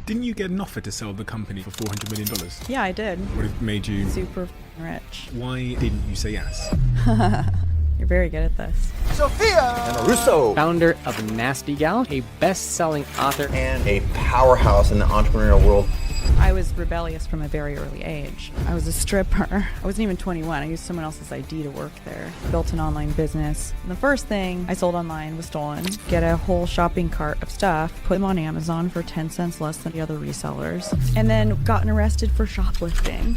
Didn't you get an offer to sell the company for $400 million? Yeah, I did. What made you Super rich. Why didn't you say yes? You're very good at this. Sophia Amoruso, founder of NastyGal, a best-selling author and a powerhouse in the entrepreneurial world. I was rebellious from a very early age. I was a stripper. I wasn't even 21. I used someone else's ID to work there. Built an online business. And the first thing I sold online was stolen. Get a whole shopping cart of stuff, put them on Amazon for 10 cents less than the other resellers, and then gotten arrested for shoplifting.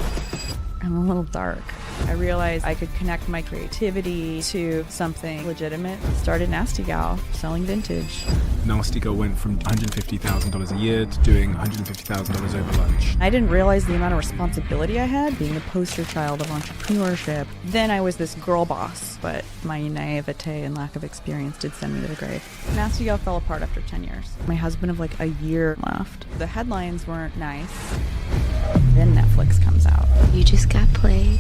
I'm a little dark. I realized I could connect my creativity to something legitimate. Started NastyGal, selling vintage. NastyGal went from $150,000 a year to doing $150,000 over lunch. I didn't realize the amount of responsibility I had, being the poster child of entrepreneurship. Then I was this girl boss, but my naivete and lack of experience did send me to the grave. NastyGal fell apart after 10 years. My husband of like a year left. The headlines weren't nice. Then Netflix comes out. You just got played.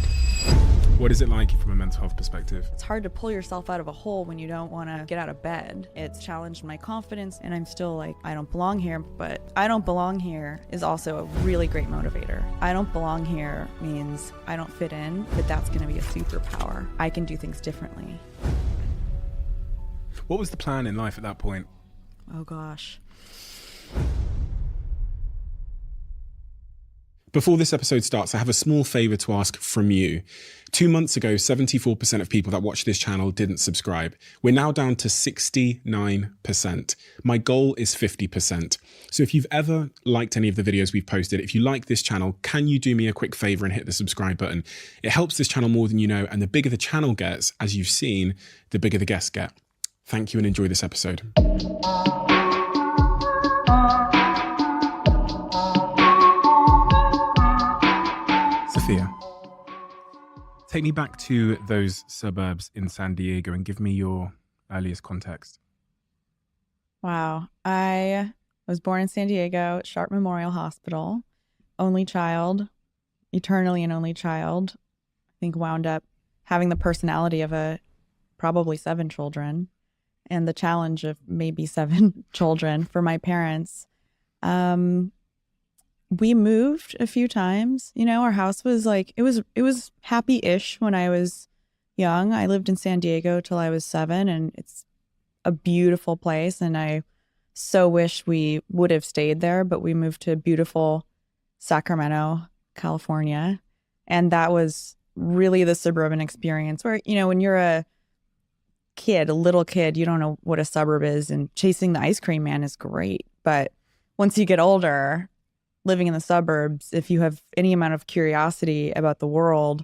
What is it like from a mental health perspective? It's hard to pull yourself out of a hole when you don't want to get out of bed. It's challenged my confidence, and I'm still like, I don't belong here, but I don't belong here is also a really great motivator. I don't belong here means I don't fit in, but that's going to be a superpower. I can do things differently. What was the plan in life at that point? Oh gosh. Before this episode starts, I have a small favor to ask from you. 2 months ago, 74% of people that watch this channel didn't subscribe. We're now down to 69%. My goal is 50%. So if you've ever liked any of the videos we've posted, if you like this channel, can you do me a quick favor and hit the subscribe button? It helps this channel more than you know, and the bigger the channel gets, as you've seen, the bigger the guests get. Thank you and enjoy this episode. Sophia, take me back to those suburbs in San Diego and give me your earliest context. Wow. I was born in San Diego at Sharp Memorial Hospital. Only child, eternally an only child. I think wound up having the personality of probably 7 children and the challenge of maybe 7 children for my parents. We moved a few times. You know, our house was like, it was happy-ish when I was young. I lived in San Diego till I was 7, and it's a beautiful place. And I so wish we would have stayed there, but we moved to beautiful Sacramento, California. And that was really the suburban experience where, you know, when you're a little kid, you don't know what a suburb is, and chasing the ice cream man is great. But once you get older, living in the suburbs, if you have any amount of curiosity about the world,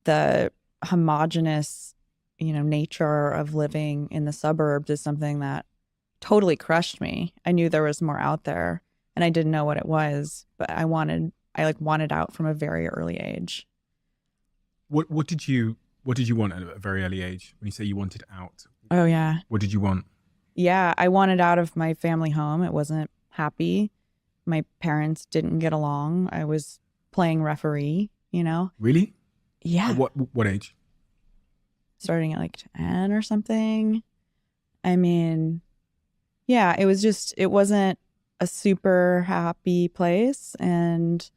the homogenous, you know, nature of living in the suburbs is something that totally crushed me. I knew there was more out there, and I didn't know what it was, but I wanted out from a very early age. What did you want at a very early age when you say you wanted out? Oh yeah. What did you want? Yeah, I wanted out of my family home. It wasn't happy. My parents didn't get along. I was playing referee, you know? Really? Yeah. At what age? Starting at like 10 or something. I mean, yeah, it wasn't a super happy place. And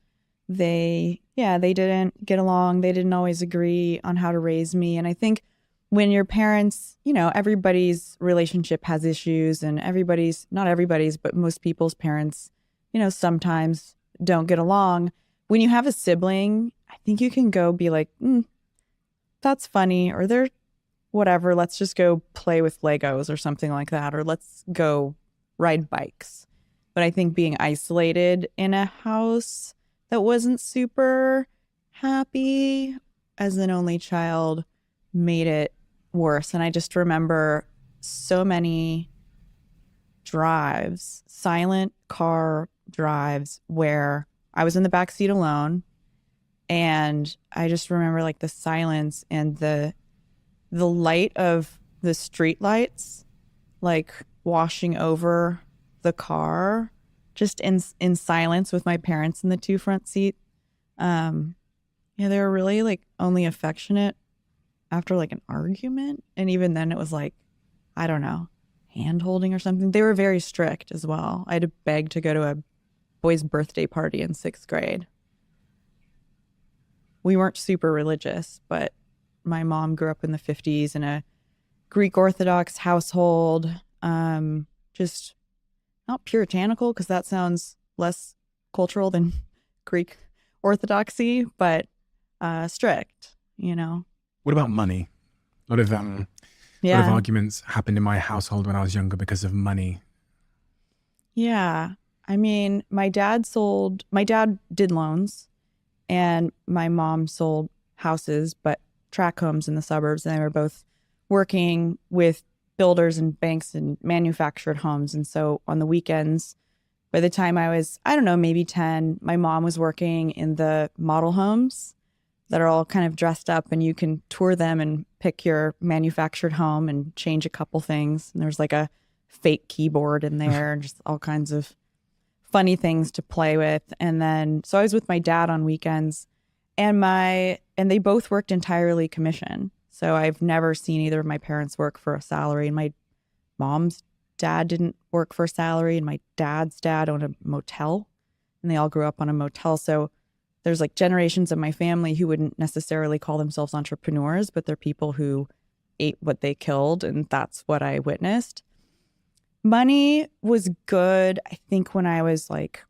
they didn't get along. They didn't always agree on how to raise me. And I think when your parents, you know, everybody's relationship has issues, and not everybody's, but most people's parents, you know, sometimes don't get along. When you have a sibling, I think you can go be like, that's funny, or they're whatever, let's just go play with Legos or something like that, or let's go ride bikes. But I think being isolated in a house that wasn't super happy as an only child made it worse. And I just remember so many drives, silent car drives, where I was in the back seat alone, and I just remember like the silence and the light of the street lights like washing over the car, just in silence, with my parents in the 2 front seat. Yeah, they were really like only affectionate after like an argument, and even then it was like, I don't know, hand holding or something. They were very strict as well. I had to beg to go to a boy's birthday party in 6th grade. We weren't super religious, but my mom grew up in the 50s in a Greek Orthodox household. Just not puritanical, because that sounds less cultural than Greek Orthodoxy, but strict, you know. What about money? A lot of arguments happened in my household when I was younger because of money. Yeah. I mean, my dad did loans, and my mom sold houses, but tract homes in the suburbs. And they were both working with builders and banks and manufactured homes. And so on the weekends, by the time I was, I don't know, maybe 10, my mom was working in the model homes that are all kind of dressed up, and you can tour them and pick your manufactured home and change a couple things. And there's like a fake keyboard in there and just all kinds of funny things to play with. And then, so I was with my dad on weekends, and they both worked entirely commission. So I've never seen either of my parents work for a salary. And my mom's dad didn't work for a salary, and my dad's dad owned a motel, and they all grew up on a motel. So there's like generations of my family who wouldn't necessarily call themselves entrepreneurs, but they're people who ate what they killed, and that's what I witnessed. Money was good, I think, when I was like,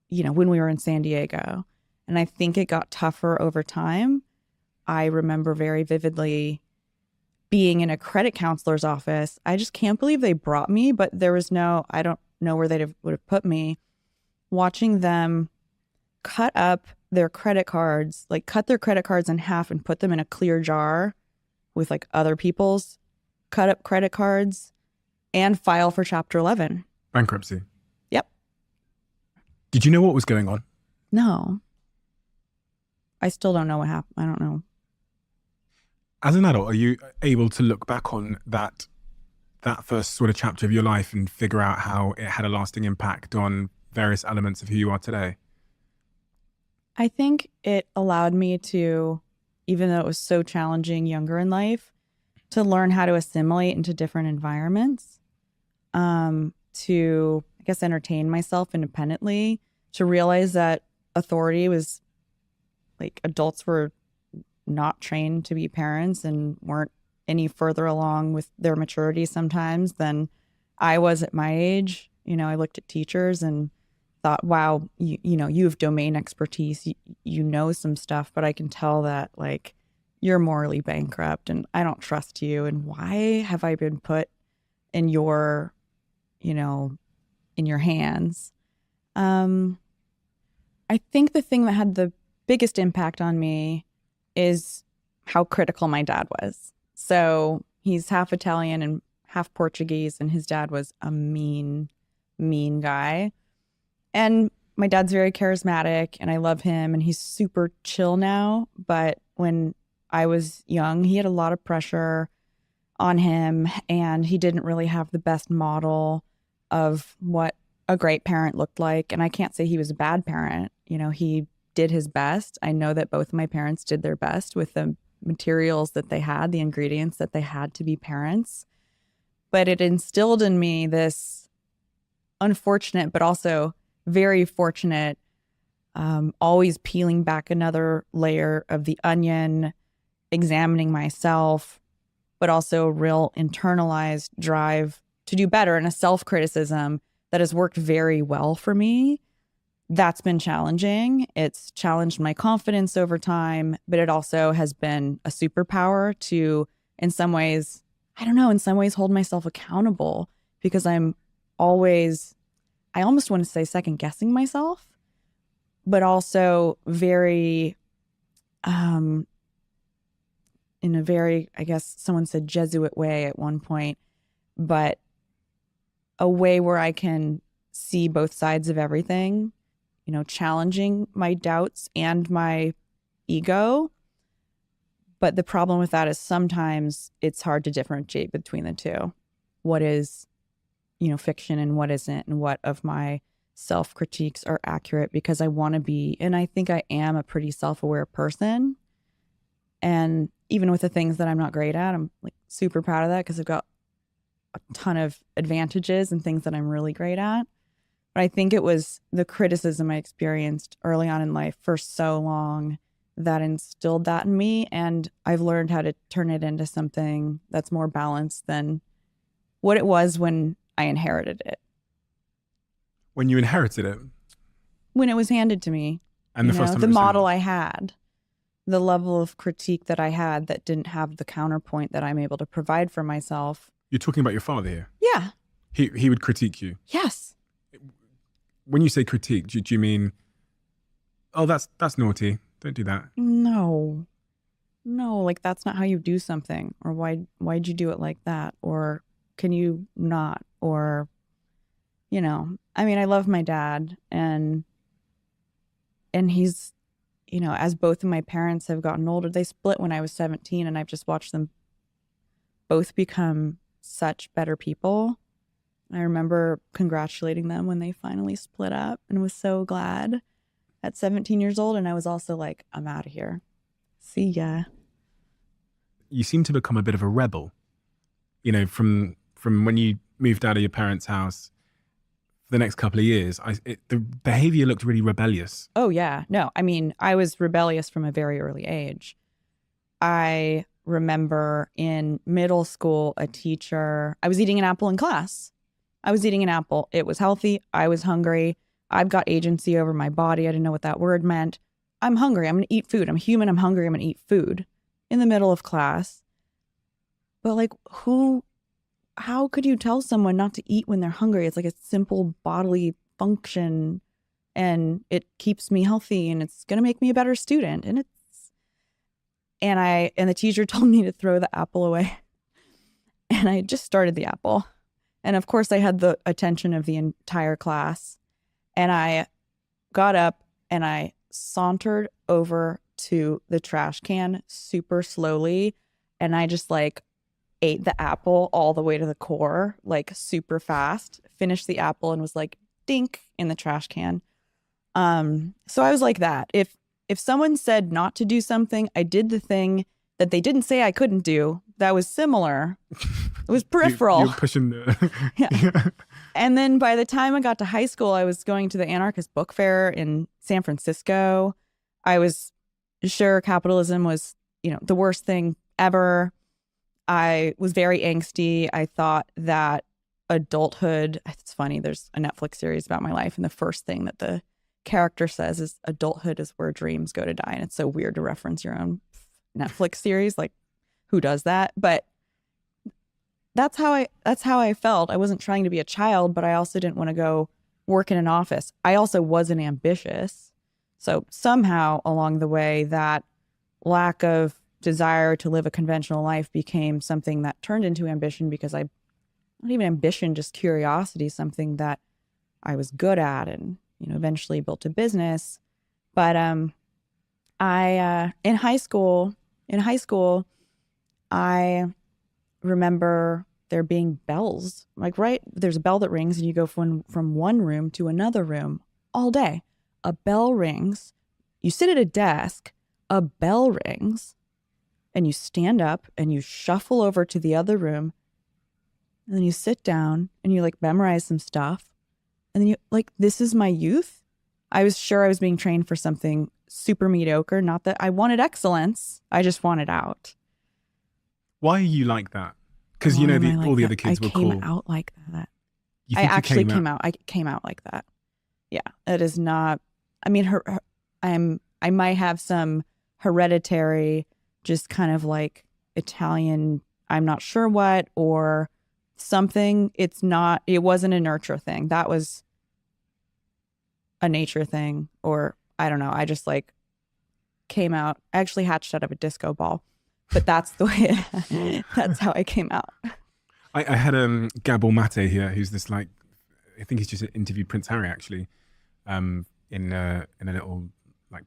you know, when we were in San Diego. And I think it got tougher over time. I remember very vividly being in a credit counselor's office. I just can't believe they brought me, but there was I don't know where they would have put me, watching them cut up their credit cards, like cut their credit cards in half and put them in a clear jar with like other people's cut up credit cards, and file for Chapter 11. Bankruptcy. Yep. Did you know what was going on? No. I still don't know what happened. I don't know. As an adult, are you able to look back on that first sort of chapter of your life and figure out how it had a lasting impact on various elements of who you are today? I think it allowed me to, even though it was so challenging younger in life, to learn how to assimilate into different environments, to, I guess, entertain myself independently, to realize that authority was like, adults were not trained to be parents and weren't any further along with their maturity sometimes than I was at my age. You know, I looked at teachers and thought, wow, you know, you have domain expertise, you know some stuff, but I can tell that like you're morally bankrupt and I don't trust you. And why have I been put in your, you know, in your hands? I think the thing that had the biggest impact on me is how critical my dad was. So he's half Italian and half Portuguese, and his dad was a mean, mean guy. And my dad's very charismatic and I love him and he's super chill now. But when I was young, he had a lot of pressure on him and he didn't really have the best model of what a great parent looked like. And I can't say he was a bad parent. You know, he did his best. I know that both of my parents did their best with the materials that they had, the ingredients that they had to be parents. But it instilled in me this unfortunate, but also very fortunate, always peeling back another layer of the onion, examining myself, but also a real internalized drive to do better and a self-criticism that has worked very well for me. That's been challenging. It's challenged my confidence over time, but it also has been a superpower to, in some ways, I don't know, in some ways hold myself accountable because I'm always, I almost want to say second guessing myself, but also very, in a very, I guess someone said Jesuit way at one point, but a way where I can see both sides of everything, you know, challenging my doubts and my ego. But the problem with that is sometimes it's hard to differentiate between the two. What is, you know, fiction and what isn't, and what of my self-critiques are accurate, because I want to be, and I think I am a pretty self-aware person. And even with the things that I'm not great at, I'm like super proud of that because I've got a ton of advantages and things that I'm really great at. But I think it was the criticism I experienced early on in life for so long that instilled that in me. And I've learned how to turn it into something that's more balanced than what it was when I inherited it. When you inherited it? When it was handed to me. And the first time the it was model handed. I had, the level of critique that I had that didn't have the counterpoint that I'm able to provide for myself. You're talking about your father here? Yeah. He would critique you? Yes. When you say critique, do you mean, oh, that's naughty, don't do that? No, like that's not how you do something, or why'd you do it like that, or can you not, or, I mean, I love my dad, and he's, as both of my parents have gotten older, they split when I was 17, and I've just watched them both become such better people. I remember congratulating them when they finally split up and was so glad at 17 years old. And I was also like, I'm out of here. See ya. You seem to become a bit of a rebel, from when you moved out of your parents' house for the next couple of years. The behavior looked really rebellious. Oh, yeah. No, I mean, I was rebellious from a very early age. I remember in middle school, I was eating an apple in class. I was eating an apple. It was healthy. I was hungry. I've got agency over my body. I didn't know what that word meant. I'm hungry. I'm going to eat food. I'm human. I'm hungry. I'm going to eat food in the middle of class. But like, how could you tell someone not to eat when they're hungry? It's like a simple bodily function, and it keeps me healthy, and it's going to make me a better student. And the teacher told me to throw the apple away. And I just started the apple. And of course, I had the attention of the entire class. And I got up and I sauntered over to the trash can super slowly. And I just ate the apple all the way to the core, super fast, finished the apple and was dink in the trash can. So I was like that. If someone said not to do something, I did the thing that they didn't say I couldn't do. That was similar. It was peripheral. You're pushing the... Yeah. And then by the time I got to high school, I was going to the Anarchist Book Fair in San Francisco. I was sure capitalism was, the worst thing ever. I was very angsty. I thought that adulthood, it's funny, there's a Netflix series about my life, and the first thing that the character says is adulthood is where dreams go to die. And it's so weird to reference your own Netflix series. Who does that? But that's how I felt. I wasn't trying to be a child, but I also didn't want to go work in an office. I also wasn't ambitious. So somehow along the way, that lack of desire to live a conventional life became something that turned into ambition, because not even ambition, just curiosity, something that I was good at, and, eventually built a business. But in high school, I remember there being bells, there's a bell that rings and you go from one room to another room all day. A bell rings, you sit at a desk, a bell rings, and you stand up and you shuffle over to the other room, and then you sit down and you memorize some stuff. And then you this is my youth. I was sure I was being trained for something super mediocre. Not that I wanted excellence. I just wanted out. Why are you like that? Because all the other kids were cool. I came out like that. You I think actually came out. I came out like that. Yeah, it is not. I mean, I might have some hereditary, just kind of Italian, I'm not sure what, or something. It wasn't a nurture thing. That was a nature thing, or I don't know. I just came out. I actually hatched out of a disco ball, but that's the way, that's how I came out. I had Gabor Mate here, who's this I think he's just interviewed Prince Harry actually, in a little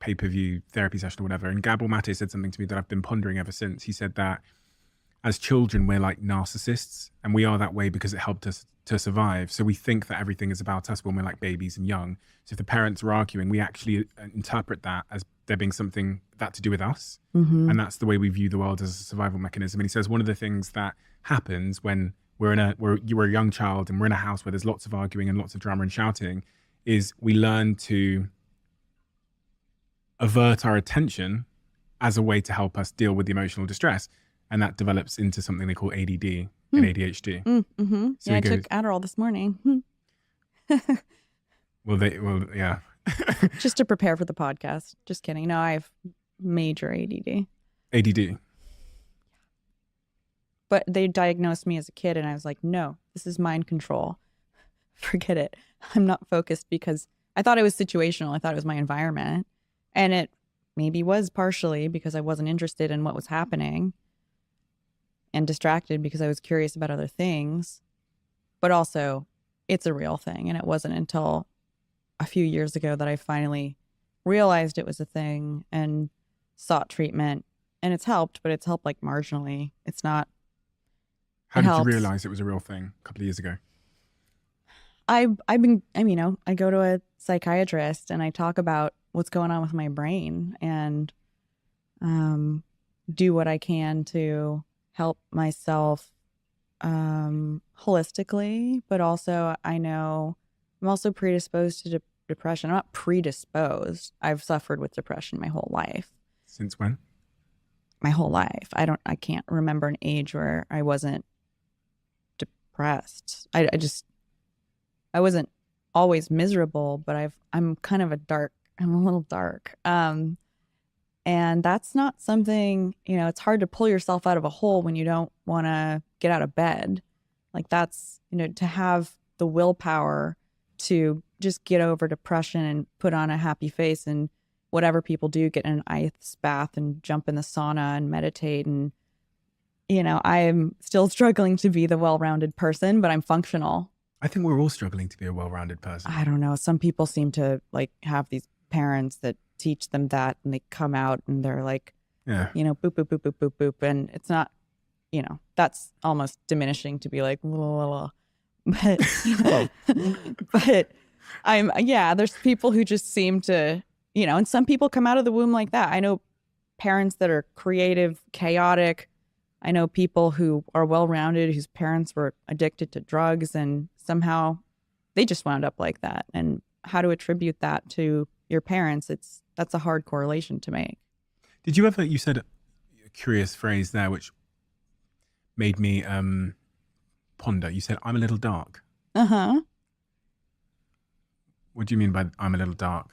pay-per-view therapy session or whatever. And Gabor Mate said something to me that I've been pondering ever since. He said that as children, we're like narcissists, and we are that way because it helped us to survive. So we think that everything is about us when we're babies and young. So if the parents are arguing, we actually interpret that as there being something that to do with us. Mm-hmm. And that's the way we view the world, as a survival mechanism. And he says one of the things that happens when we're a young child and we're in a house where there's lots of arguing and lots of drama and shouting, is we learn to avert our attention as a way to help us deal with the emotional distress. And that develops into something they call ADD and ADHD. Mm-hmm. So I took Adderall this morning. Yeah. Just to prepare for the podcast. Just kidding. No, I have major ADD. ADD. But they diagnosed me as a kid and I was like, no, this is mind control. Forget it. I'm not focused because I thought it was situational. I thought it was my environment. And it maybe was partially because I wasn't interested in what was happening and distracted because I was curious about other things. But also, it's a real thing. And it wasn't until a few years ago that I finally realized it was a thing and sought treatment. And it's helped, but it's helped like marginally. It's not. How did you realize it was a real thing a couple of years ago? I go to a psychiatrist and I talk about what's going on with my brain and do what I can to help myself holistically, but also I know I'm also predisposed to depression. I'm not predisposed. I've suffered with depression my whole life. Since when? My whole life. I can't remember an age where I wasn't depressed. I wasn't always miserable, but I'm a little dark. And that's not something, it's hard to pull yourself out of a hole when you don't want to get out of bed. Like that's, to have the willpower to just get over depression and put on a happy face and whatever people do, get in an ice bath and jump in the sauna and meditate. And, I'm still struggling to be the well-rounded person, but I'm functional. I think we're all struggling to be a well-rounded person. I don't know. Some people seem to like have these parents that teach them that and they come out and they're like, boop, boop, boop, boop, boop, boop. And it's not, that's almost diminishing to be like, blah, blah, blah. But there's people who just seem to, and some people come out of the womb like that. I know parents that are creative, chaotic. I know people who are well-rounded, whose parents were addicted to drugs and somehow they just wound up like that. And how to attribute that to your parents, that's a hard correlation to make. Did you ever, you said a curious phrase there, which made me ponder. You said, I'm a little dark. Uh-huh. What do you mean by I'm a little dark?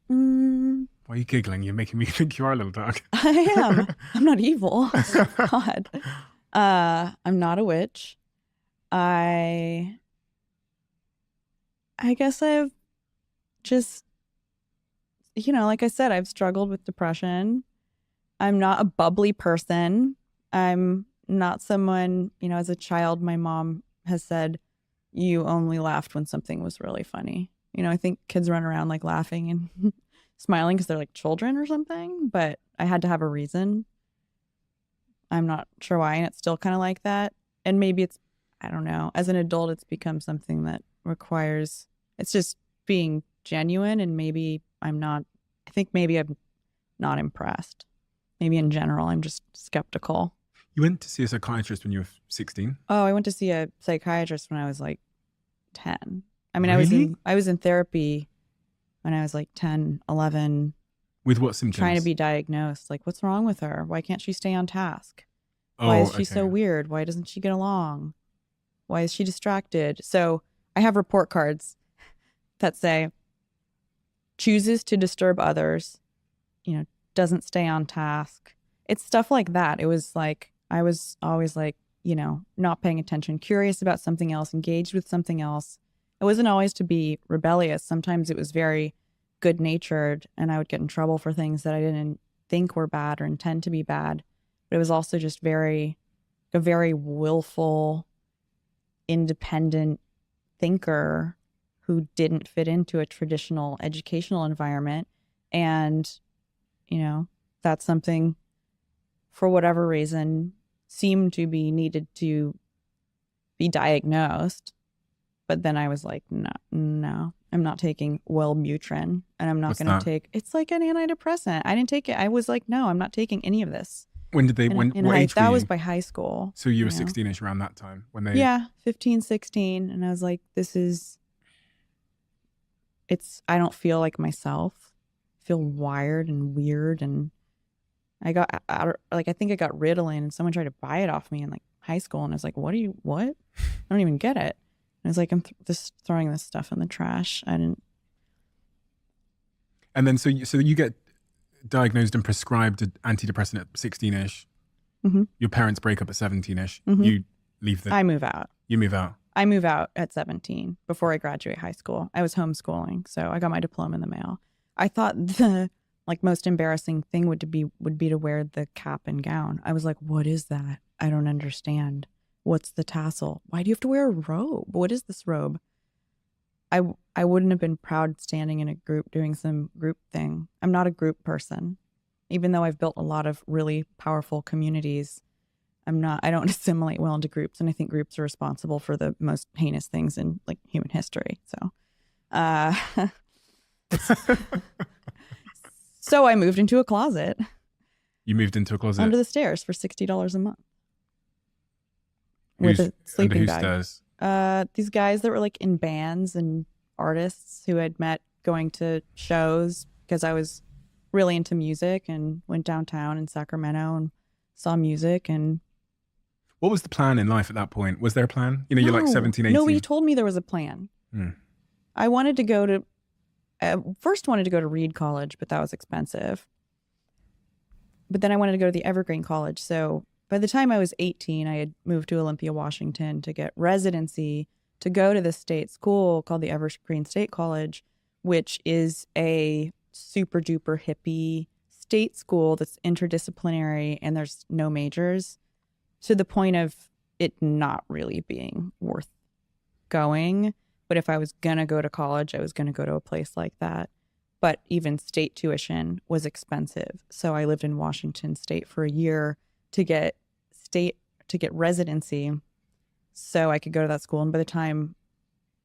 Why are you giggling? You're making me think you are a little dark. I am. I'm not evil. God. I'm not a witch. I guess I've just, like I said, I've struggled with depression. I'm not a bubbly person. I'm not someone, as a child, my mom has said, you only laughed when something was really funny. I think kids run around like laughing and smiling because they're like children or something, but I had to have a reason. I'm not sure why, and it's still kind of like that. And maybe it's, I don't know, as an adult, it's become something that requires, it's just being genuine, and maybe I'm not impressed. Maybe in general, I'm just skeptical. You went to see a psychiatrist when you were 16? Oh, I went to see a psychiatrist when I was like 10. I mean, Really? I was in therapy when I was like 10, 11. With what symptoms? Trying to be diagnosed. Like, what's wrong with her? Why can't she stay on task? Why is she so weird? Why doesn't she get along? Why is she distracted? So I have report cards that say, chooses to disturb others, doesn't stay on task. It's stuff like that. It was like, I was always like, not paying attention, curious about something else, engaged with something else. It wasn't always to be rebellious. Sometimes it was very good-natured, and I would get in trouble for things that I didn't think were bad or intend to be bad. But it was also just a very willful, independent thinker who didn't fit into a traditional educational environment. And, that's something, for whatever reason, seemed to be needed to be diagnosed. But then I was like, no, I'm not taking Wellbutrin, and I'm not What's going to that? take, it's like an antidepressant. I didn't take it. I was like, no, I'm not taking any of this. When did they, In what high, age were that you? was by high school. So you were know? 16ish around that time when they. Yeah, 15, 16. And I was like, I don't feel like myself. I feel wired and weird. And I got I think I got Ritalin, and someone tried to buy it off me in like high school. And I was like, what? I don't even get it. And I was like, I'm just throwing this stuff in the trash. I didn't. And then so you get diagnosed and prescribed an antidepressant at 16ish. Mm-hmm. Your parents break up at 17ish. Mm-hmm. You leave I move out. You move out. I move out at 17 before I graduate high school. I was homeschooling, so I got my diploma in the mail. I thought the most embarrassing thing would be to wear the cap and gown. I was like, what is that? I don't understand. What's the tassel? Why do you have to wear a robe? What is this robe? I wouldn't have been proud standing in a group doing some group thing. I'm not a group person. Even though I've built a lot of really powerful communities, I don't assimilate well into groups. And I think groups are responsible for the most heinous things in like human history. So, so I moved into a closet. You moved into a closet? Under the stairs for $60 a month. With a sleeping bag. Stairs? These guys that were like in bands and artists who I'd met going to shows because I was really into music and went downtown in Sacramento and saw music. And what was the plan in life at that point? Was there a plan? You know, you're like 17, 18. Nobody told me there was a plan. I wanted to go to, first wanted to go to Reed College, but that was expensive. But then I wanted to go to the Evergreen College. So by the time I was 18, I had moved to Olympia, Washington to get residency to go to this state school called the Evergreen State College, which is a super duper hippie state school that's interdisciplinary and there's no majors, to the point of it not really being worth going. But if I was going to go to college, I was going to go to a place like that. But even state tuition was expensive. So I lived in Washington State for a year to get residency so I could go to that school. And by the time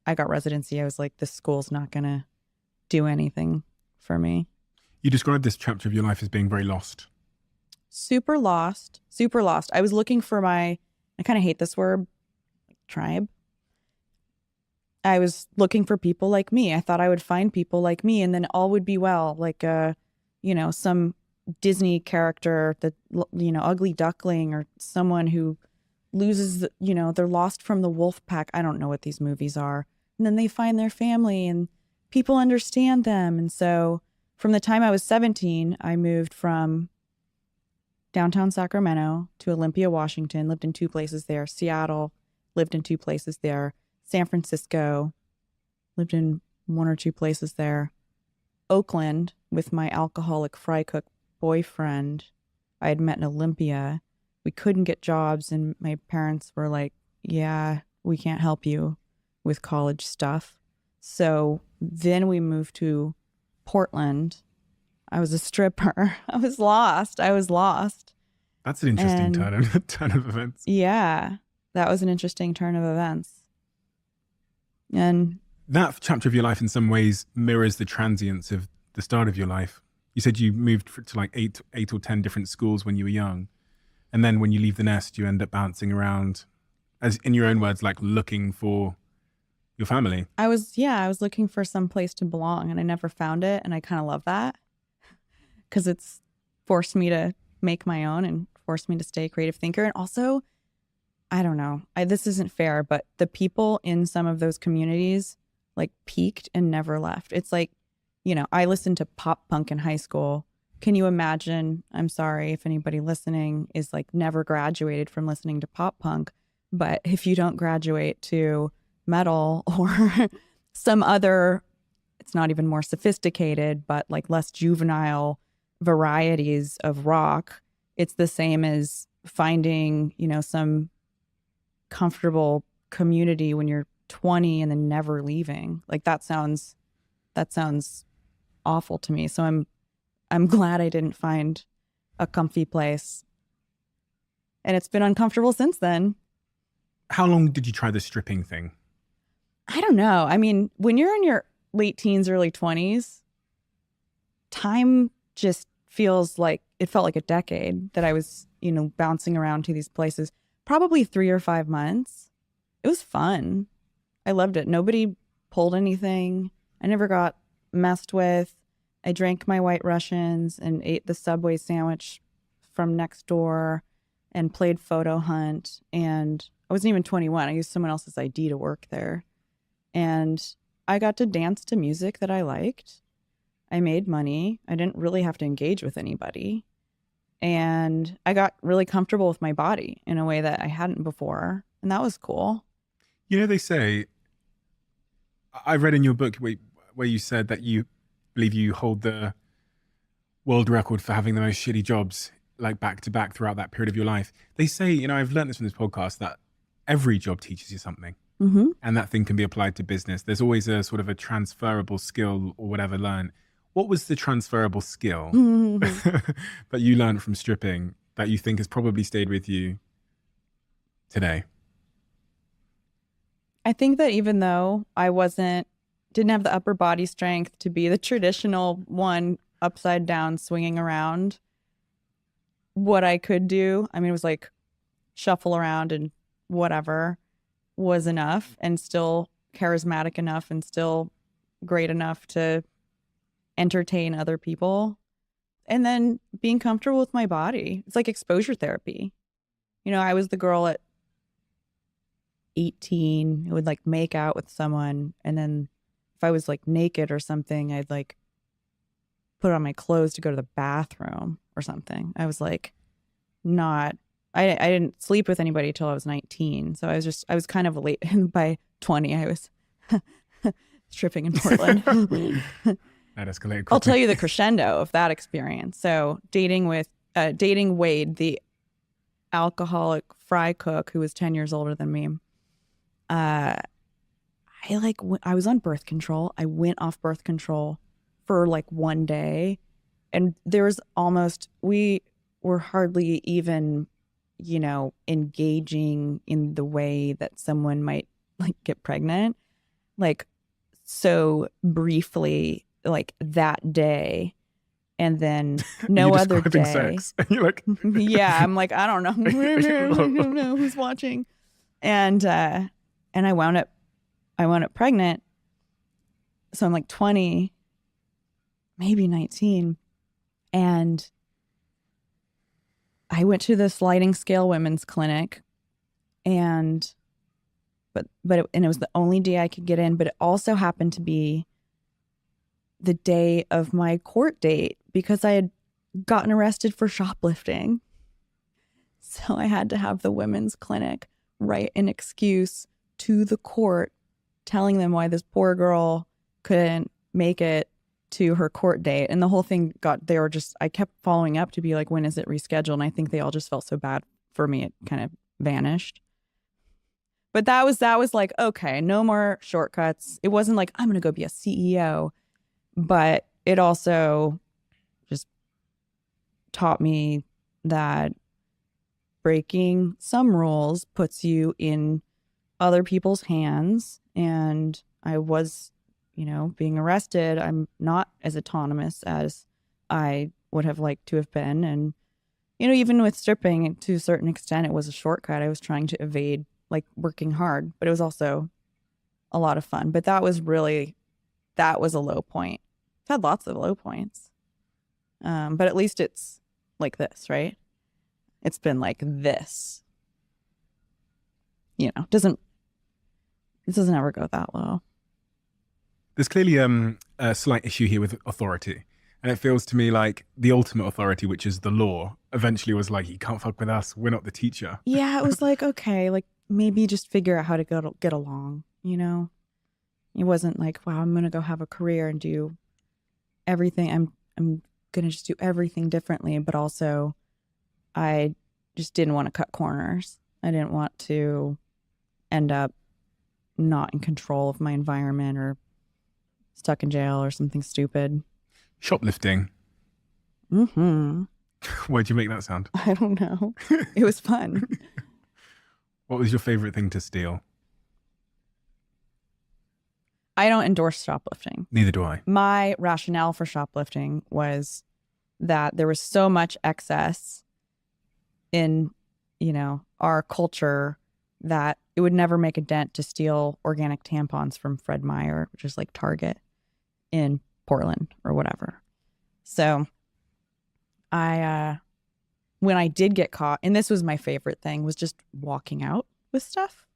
I got residency, I was like, this school's not going to do anything for me. You described this chapter of your life as being very lost. Super lost. I was looking for I kind of hate this word, tribe. I was looking for people like me. I thought I would find people like me and then all would be well, like, some Disney character that, Ugly Duckling, or someone who loses, they're lost from the wolf pack. I don't know what these movies are. And then they find their family and people understand them. And so from the time I was 17, I moved from downtown Sacramento to Olympia, Washington, lived in two places there. Seattle, lived in two places there. San Francisco, lived in one or two places there. Oakland, with my alcoholic fry cook boyfriend I had met in Olympia. We couldn't get jobs, and my parents were like, yeah, we can't help you with college stuff. So then we moved to Portland. I was a stripper. I was lost. That's an interesting turn of events. Yeah, that was an interesting turn of events. And that chapter of your life in some ways mirrors the transience of the start of your life. You said you moved to like eight or 10 different schools when you were young. And then when you leave the nest, you end up bouncing around, as in your own words, like looking for your family. I was looking for some place to belong, and I never found it. And I kind of love that because it's forced me to make my own and forced me to stay a creative thinker. And also, I don't know, this isn't fair, but the people in some of those communities like peaked and never left. It's like, I listened to pop punk in high school. Can you imagine? I'm sorry if anybody listening is like never graduated from listening to pop punk, but if you don't graduate to metal or some other, it's not even more sophisticated, but like less juvenile varieties of rock, it's the same as finding, some comfortable community when you're 20 and then never leaving. Like that sounds awful to me. So I'm glad I didn't find a comfy place. And it's been uncomfortable since then. How long did you try the stripping thing? I don't know. I mean, when you're in your late teens, early 20s, time just feels like it felt like a decade that I was, bouncing around to these places. Probably 3 or 5 months. It was fun. I loved it. Nobody pulled anything. I never got messed with. I drank my White Russians and ate the Subway sandwich from next door and played photo hunt. And I wasn't even 21. I used someone else's ID to work there. And I got to dance to music that I liked. I made money. I didn't really have to engage with anybody. And I got really comfortable with my body in a way that I hadn't before. And that was cool. They say, I read in your book where you said that you believe you hold the world record for having the most shitty jobs, like back to back throughout that period of your life. They say, I've learned this from this podcast, that every job teaches you something. Mm-hmm. And that thing can be applied to business. There's always a sort of a transferable skill or whatever learned. What was the transferable skill that you learned from stripping that you think has probably stayed with you today? I think that even though I didn't have the upper body strength to be the traditional one upside down swinging around, what I could do, it was like shuffle around and whatever was enough, and still charismatic enough and still great enough to entertain other people. And then being comfortable with my body. It's like exposure therapy. I was the girl at 18 who would like make out with someone, and then if I was like naked or something, I'd like put on my clothes to go to the bathroom or something. I was like I didn't sleep with anybody till I was 19. So I was kind of late. And by 20, I was stripping in Portland. That escalated quickly. I'll tell you the crescendo of that experience. So dating Wade, the alcoholic fry cook who was 10 years older than me. I was on birth control. I went off birth control for like one day, and we were hardly even, engaging in the way that someone might like get pregnant, like so briefly, like that day. And then no other day. Sex. And you're like, yeah, I'm like, I don't know. I don't know who's watching. And I wound up pregnant. So I'm like 20, maybe 19. And I went to the sliding scale women's clinic, and it was the only day I could get in, but it also happened to be the day of my court date because I had gotten arrested for shoplifting. So I had to have the women's clinic write an excuse to the court telling them why this poor girl couldn't make it to her court date. And the whole thing I kept following up to be like, when is it rescheduled? And I think they all just felt so bad for me, it kind of vanished. But that was like, okay, no more shortcuts. It wasn't like, I'm going to go be a CEO. But it also just taught me that breaking some rules puts you in other people's hands. And I was, being arrested. I'm not as autonomous as I would have liked to have been. And, even with stripping, to a certain extent, it was a shortcut. I was trying to evade, like, working hard, but it was also a lot of fun. But that was a low point. I've had lots of low points. But at least it's like this, right? It's been like this. It doesn't ever go that low. There's clearly a slight issue here with authority. And it feels to me like the ultimate authority, which is the law, eventually was like, you can't fuck with us. We're not the teacher. Yeah, it was like, okay, like maybe just figure out how to get along, It wasn't like, wow, I'm going to go have a career and do everything. I'm going to just do everything differently. But also, I just didn't want to cut corners. I didn't want to end up not in control of my environment or stuck in jail or something stupid. Shoplifting. Mm-hmm. Why'd you make that sound? I don't know. It was fun. What was your favorite thing to steal? I don't endorse shoplifting. Neither do I. My rationale for shoplifting was that there was so much excess in, our culture that it would never make a dent to steal organic tampons from Fred Meyer, which is like Target in Portland or whatever. So when I did get caught, and this was my favorite thing, was just walking out with stuff.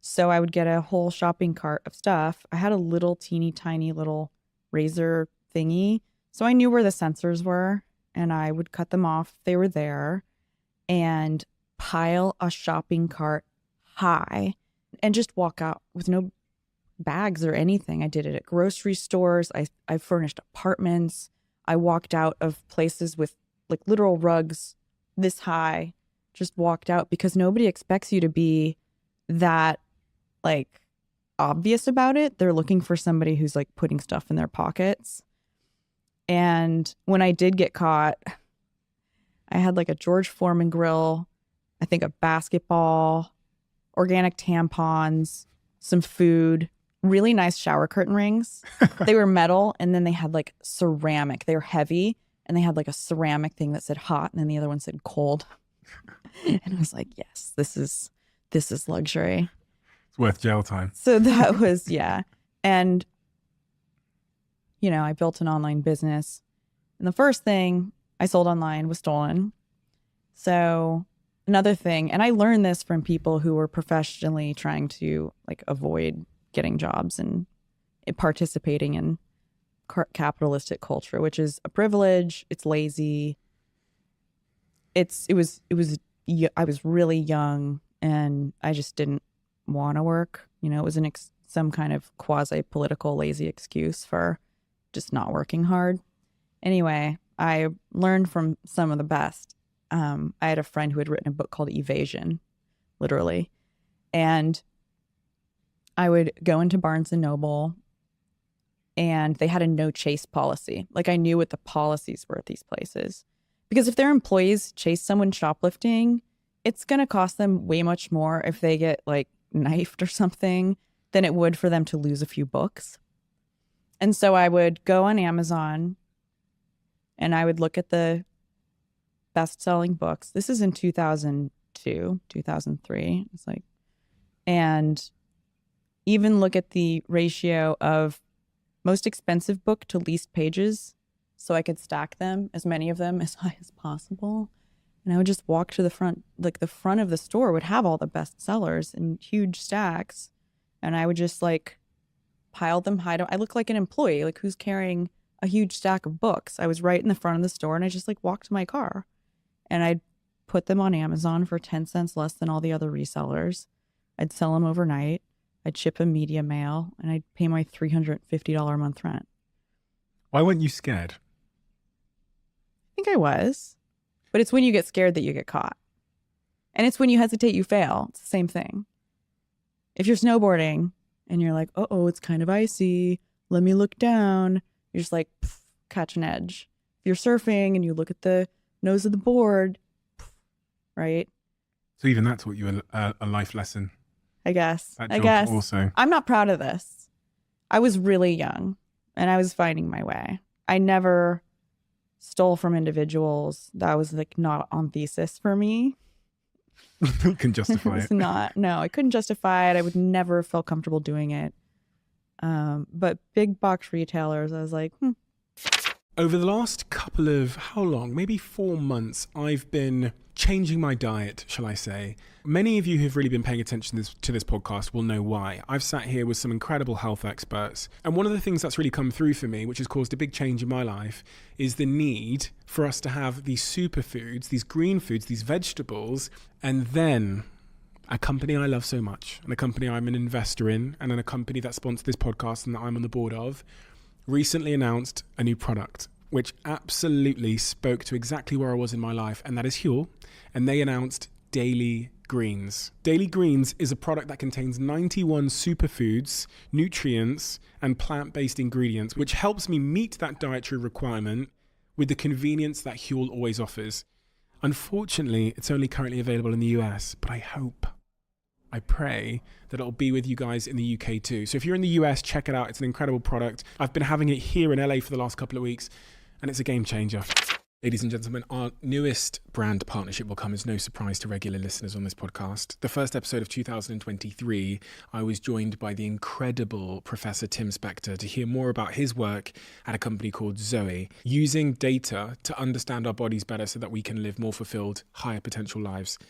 So I would get a whole shopping cart of stuff. I had a little teeny tiny little razor thingy. So I knew where the sensors were and I would cut them off if they were there and pile a shopping cart high and just walk out with no bags or anything. I did it at grocery stores. I furnished apartments. I walked out of places with like literal rugs this high, just walked out because nobody expects you to be that like obvious about it. They're looking for somebody who's like putting stuff in their pockets. And when I did get caught, I had like a George Foreman grill, I think a basketball, organic tampons, some food, really nice shower curtain rings. They were metal and then they had like ceramic. They were heavy and they had like a ceramic thing that said hot and then the other one said cold. And I was like, yes, this is luxury. It's worth jail time. So that was, yeah. And, I built an online business. And the first thing I sold online was stolen. So another thing, and I learned this from people who were professionally trying to like avoid getting jobs and participating in capitalistic culture, which is a privilege. It's lazy. I was really young and I just didn't want to work. It was some kind of quasi-political lazy excuse for just not working hard. Anyway, I learned from some of the best. I had a friend who had written a book called Evasion, literally. And I would go into Barnes & Noble and they had a no chase policy. Like I knew what the policies were at these places. Because if their employees chase someone shoplifting, it's going to cost them way much more if they get like knifed or something than it would for them to lose a few books. And so I would go on Amazon and I would look at the best-selling books. This is in 2002, 2003. It's like, and even look at the ratio of most expensive book to least pages so I could stack them, as many of them as high as possible. And I would just walk to the front, like the front of the store would have all the bestsellers in huge stacks. And I would just like pile them high. I look like an employee, like who's carrying a huge stack of books. I was right in the front of the store and I just like walked to my car and I'd put them on Amazon for 10 cents less than all the other resellers. I'd sell them overnight. I'd ship a media mail and I'd pay my $350 a month rent. Why weren't you scared? I think I was. But it's when you get scared that you get caught. And it's when you hesitate, you fail. It's the same thing. If you're snowboarding and you're like, uh-oh, it's kind of icy. Let me look down. You're just like, catch an edge. If you're surfing and you look at the nose of the board, right? So even that taught you a life lesson. I guess. That job also. I'm not proud of this. I was really young and I was finding my way. I never stole from individuals. That was like not on thesis for me. Can justify it. No, I couldn't justify it. I would never feel comfortable doing it. But big box retailers, I was like, Over the last couple of, how long? Maybe 4 months, I've been changing my diet, shall I say. Many of you who've really been paying attention to this podcast will know why. I've sat here with some incredible health experts. And one of the things that's really come through for me, which has caused a big change in my life, is the need for us to have these superfoods, these green foods, these vegetables, and then a company I love so much, and a company I'm an investor in, and then a company that sponsored this podcast and that I'm on the board of, recently announced a new product which absolutely spoke to exactly where I was in my life, and that is Huel. And they announced Daily Greens. Daily Greens is a product that contains 91 superfoods, nutrients, and plant-based ingredients, which helps me meet that dietary requirement with the convenience that Huel always offers. Unfortunately, it's only currently available in the US, but I hope I pray that it'll be with you guys in the UK too. So if you're in the US, check it out. It's an incredible product. I've been having it here in LA for the last couple of weeks, and it's a game changer. Ladies and gentlemen, our newest brand partnership will come as no surprise to regular listeners on this podcast. The first episode of 2023, I was joined by the incredible Professor Tim Spector to hear more about his work at a company called Zoe, using data to understand our bodies better so that we can live more fulfilled, higher potential lives.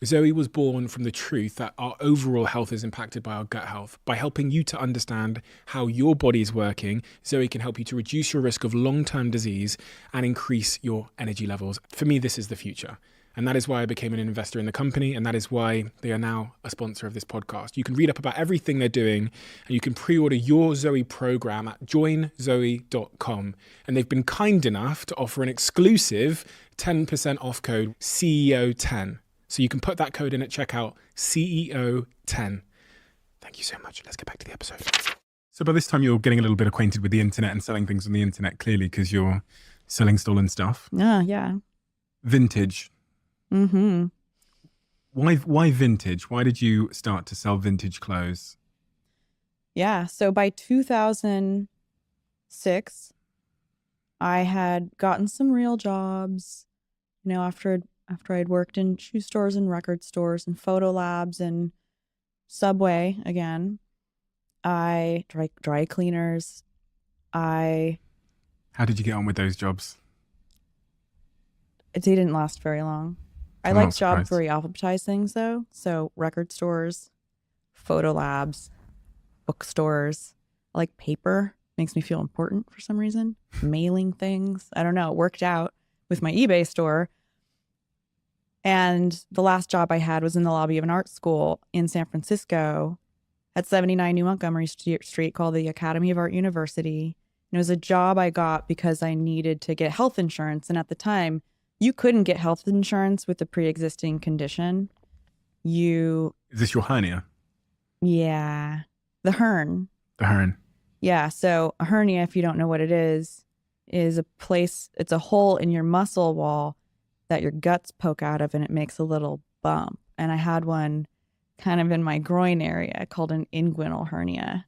Zoe was born from the truth that our overall health is impacted by our gut health. By helping you to understand how your body is working, Zoe can help you to reduce your risk of long-term disease and increase your energy levels. For me, this is the future. And that is why I became an investor in the company. And that is why they are now a sponsor of this podcast. You can read up about everything they're doing, and you can pre-order your Zoe program at joinzoe.com. And they've been kind enough to offer an exclusive 10% off code CEO10. So you can put that code in at checkout, CEO10. Thank you so much. Let's get back to the episode. So by this time, you're getting a little bit acquainted with the internet and selling things on the internet, clearly, because you're selling stolen stuff. Yeah. Vintage. Mm-hmm. Why vintage? Why did you start to sell vintage clothes? Yeah. So by 2006, I had gotten some real jobs, after I'd worked in shoe stores and record stores and photo labs and Subway again. I dry cleaners. How did you get on with those jobs? They didn't last very long. I like jobs where you alphabetize things though. So record stores, photo labs, bookstores. I like paper. Makes me feel important for some reason. Mailing things. I don't know. It worked out with my eBay store. And the last job I had was in the lobby of an art school in San Francisco at 79 New Montgomery Street called the Academy of Art University. And it was a job I got because I needed to get health insurance. And at the time, you couldn't get health insurance with a pre-existing condition. Is this your hernia? Yeah. The hernia. The hernia. Yeah. So a hernia, if you don't know what it is a place, it's a hole in your muscle wall that your guts poke out of, and it makes a little bump. And I had one kind of in my groin area called an inguinal hernia.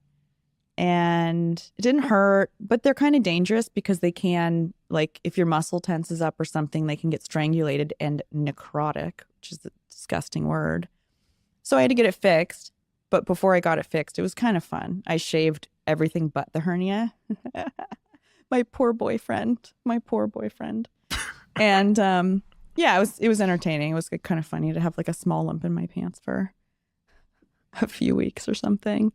And it didn't hurt, but they're kind of dangerous because they can, like, if your muscle tenses up or something, they can get strangulated and necrotic, which is a disgusting word. So I had to get it fixed. But before I got it fixed, it was kind of fun. I shaved everything but the hernia. My poor boyfriend. And yeah, it was entertaining. It was kind of funny to have like a small lump in my pants for a few weeks or something.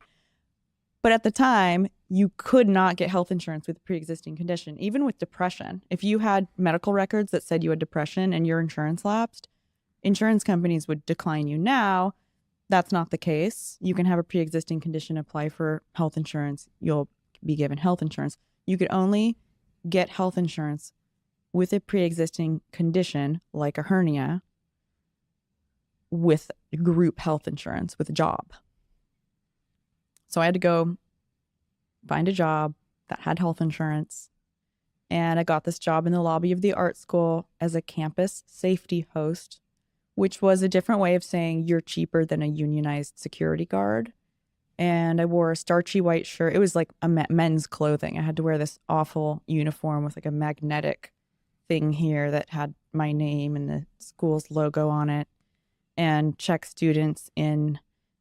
But at the time, you could not get health insurance with a pre-existing condition, even with depression. If you had medical records that said you had depression and your insurance lapsed, insurance companies would decline you. Now, that's not the case. You can have a pre-existing condition, apply for health insurance. You'll be given health insurance. You could only get health insurance with a pre-existing condition like a hernia with group health insurance with a job. So I had to go find a job that had health insurance. And I got this job in the lobby of the art school as a campus safety host, which was a different way of saying you're cheaper than a unionized security guard. And I wore a starchy white shirt. It was like a men's clothing. I had to wear this awful uniform with like a magnetic thing here that had my name and the school's logo on it, and check students in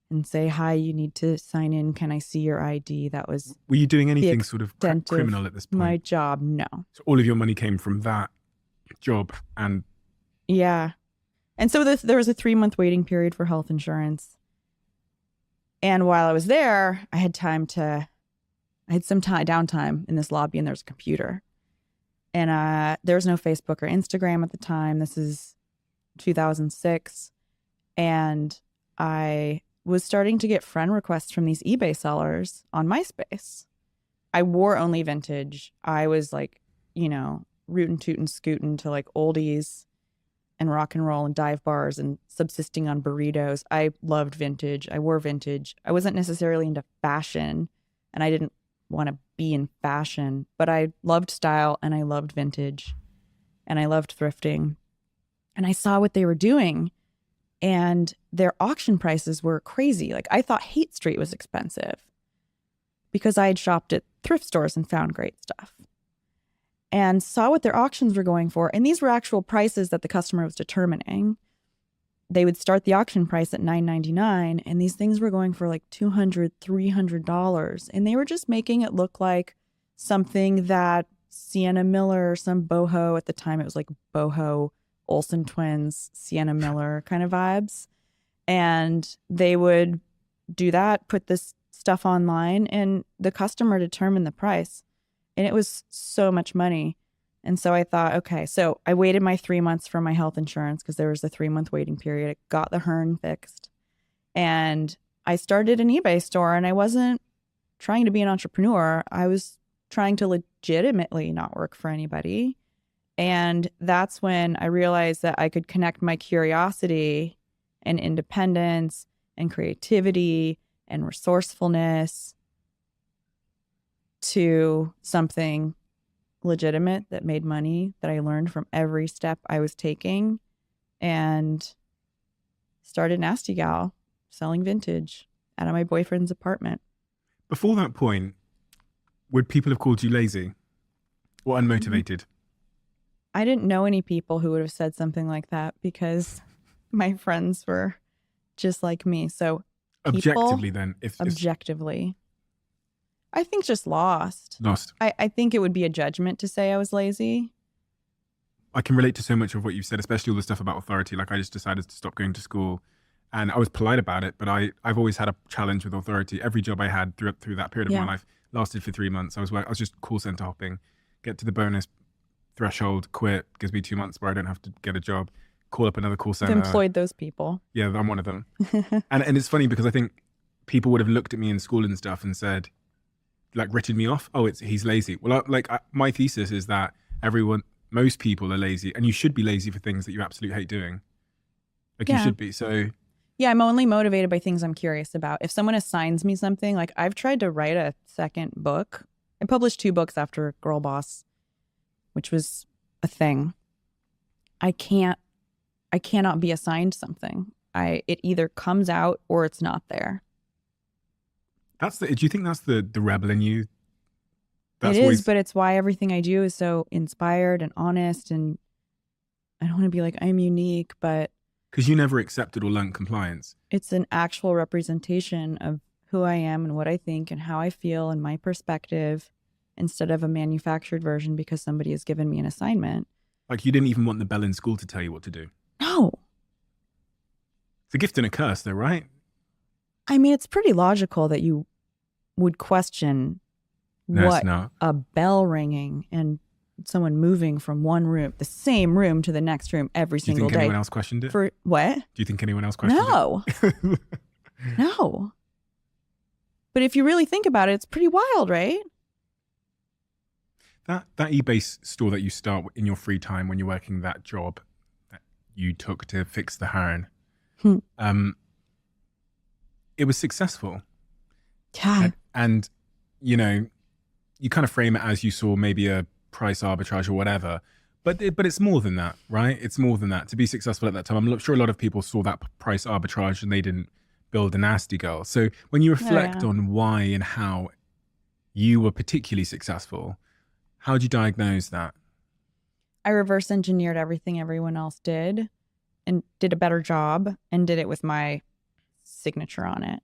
and say, hi, you need to sign in. Can I see your ID? That was. Were you doing anything sort of criminal at this point? My job, no. So all of your money came from that job and. Yeah. And so there was a 3-month waiting period for health insurance. And while I was there, I had some downtime in this lobby, and there's a computer. And there was no Facebook or Instagram at the time. This is 2006. And I was starting to get friend requests from these eBay sellers on MySpace. I wore only vintage. I was like, rootin' tootin' scootin' to like oldies and rock and roll and dive bars and subsisting on burritos. I loved vintage. I wore vintage. I wasn't necessarily into fashion, and I didn't want to be in fashion, but I loved style and I loved vintage and I loved thrifting. And I saw what they were doing. And their auction prices were crazy. Like I thought Haight Street was expensive because I had shopped at thrift stores and found great stuff and saw what their auctions were going for. And these were actual prices that the customer was determining. They would start the auction price at $9.99 and these things were going for like $200, $300. And they were just making it look like something that Sienna Miller, some boho at the time, it was like boho, Olsen twins, Sienna Miller kind of vibes. And they would do that, put this stuff online, and the customer determined the price. And it was so much money. And so I thought, okay, so I waited my 3 months for my health insurance because there was a 3-month waiting period. I got the Hearn fixed. And I started an eBay store, and I wasn't trying to be an entrepreneur. I was trying to legitimately not work for anybody. And that's when I realized that I could connect my curiosity and independence and creativity and resourcefulness to something legitimate that made money, that I learned from every step I was taking, and started NastyGal selling vintage out of my boyfriend's apartment. Before that point, would people have called you lazy or unmotivated? I didn't know any people who would have said something like that because my friends were just like me. So Objectively then, if objectively, I think just lost. I think it would be a judgment to say I was lazy. I can relate to so much of what you've said, especially all the stuff about authority. Like I just decided to stop going to school and I was polite about it, but I've always had a challenge with authority. Every job I had through that period of my life lasted for 3 months. I was just call center hopping, get to the bonus threshold, quit, gives me 2 months where I don't have to get a job, call up another call center. I've employed those people. Yeah, I'm one of them. and it's funny because I think people would have looked at me in school and stuff and said, like, written me off. Oh, he's lazy. Well, my thesis is that most people are lazy, and you should be lazy for things that you absolutely hate doing. Like you should be. So yeah, I'm only motivated by things I'm curious about. If someone assigns me something, like I've tried to write a second book. I published 2 books after Girl Boss, which was a thing. I cannot be assigned something. It either comes out or it's not there. Do you think that's the rebel in you? It is, but it's why everything I do is so inspired and honest, and I don't want to be like I'm unique, but because you never accepted or learned compliance. It's an actual representation of who I am and what I think and how I feel and my perspective, instead of a manufactured version because somebody has given me an assignment. Like you didn't even want the bell in school to tell you what to do. No. It's a gift and a curse though, right? I mean, it's pretty logical that you would question a bell ringing and someone moving from the same room to the next room every single day. Do you think anyone else questioned it? For what? Do you think anyone else questioned it? No. But if you really think about it, it's pretty wild, right? That eBay store that you start in your free time when you're working that job that you took to fix the Hearn, it was successful. Yeah. And you know, you kind of frame it as you saw maybe a price arbitrage or whatever, but it's more than that, right? It's more than that. To be successful at that time, I'm sure a lot of people saw that price arbitrage and they didn't build a NastyGal. So when you reflect on why and how you were particularly successful, how did you diagnose that? I reverse engineered everything everyone else did and did a better job and did it with my signature on it.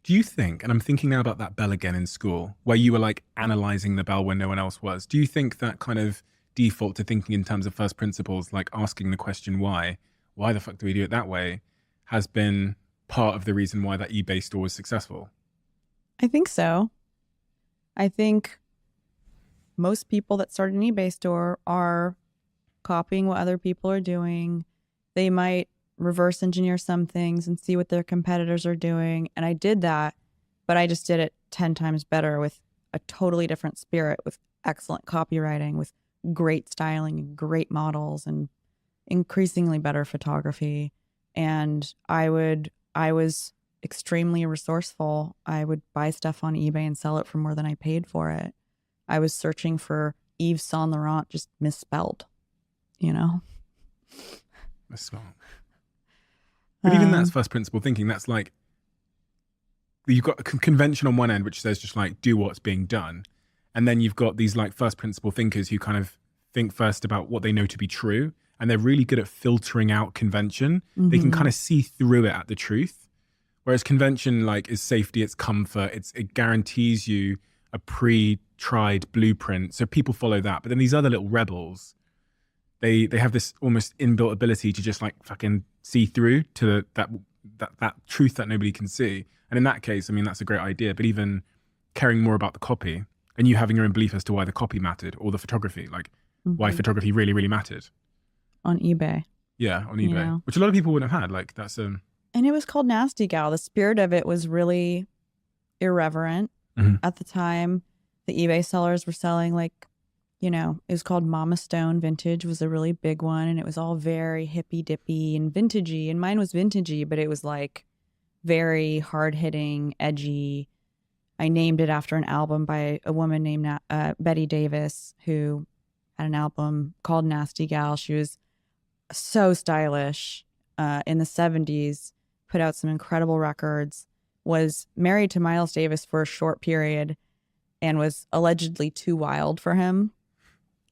Do you think, and I'm thinking now about that bell again in school, where you were like analyzing the bell when no one else was, do you think that kind of default to thinking in terms of first principles, like asking the question why the fuck do we do it that way, has been part of the reason why that eBay store was successful? I think so. I think most people that start an eBay store are copying what other people are doing. They might reverse engineer some things and see what their competitors are doing. And I did that, but I just did it 10 times better with a totally different spirit, with excellent copywriting, with great styling and great models and increasingly better photography. And I was extremely resourceful. I would buy stuff on eBay and sell it for more than I paid for it. I was searching for Yves Saint Laurent, just misspelled, you know? That's smart. But even that's first principle thinking. That's like, you've got a convention on one end, which says just like, do what's being done. And then you've got these like first principle thinkers who kind of think first about what they know to be true. And they're really good at filtering out convention. They can kind of see through it at the truth. Whereas convention like is safety, it's comfort, it guarantees you a pre-tried blueprint. So people follow that. But then these other little rebels, they have this almost inbuilt ability to just like fucking see through to that truth that nobody can see. And in that case, I mean, that's a great idea. But even caring more about the copy and you having your own belief as to why the copy mattered or the photography, like why photography really, really mattered. On eBay. Yeah, on eBay, You know? which a lot of people wouldn't have had. Like that's And it was called NastyGal. The spirit of it was really irreverent at the time. The eBay sellers were selling like, it was called Mama Stone Vintage was a really big one. And it was all very hippy dippy and vintagey. And mine was vintagey, but it was like very hard hitting, edgy. I named it after an album by a woman named Betty Davis, who had an album called NastyGal. She was so stylish in the 70s, put out some incredible records, was married to Miles Davis for a short period and was allegedly too wild for him.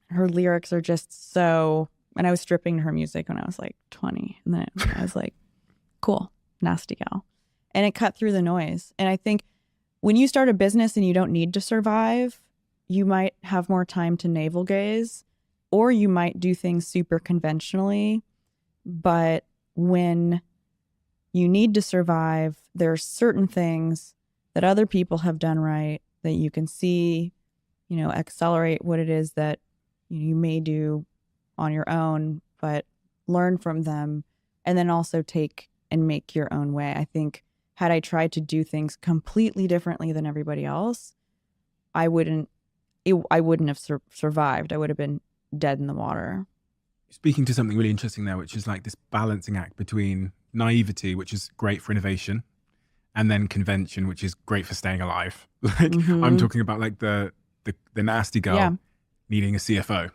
Her lyrics are just so, and I was stripping to her music when I was like 20. And then I was like, cool, NastyGal. And it cut through the noise. And I think when you start a business and you don't need to survive, you might have more time to navel gaze, or you might do things super conventionally. But when you need to survive, there are certain things that other people have done right that you can see, accelerate what it is that you may do on your own, but learn from them and then also take and make your own way. I think had I tried to do things completely differently than everybody else, I wouldn't have survived. I would have been dead in the water. Speaking to something really interesting there, which is like this balancing act between naivety, which is great for innovation, and then convention, which is great for staying alive. Like I'm talking about like the NastyGal needing a CFO.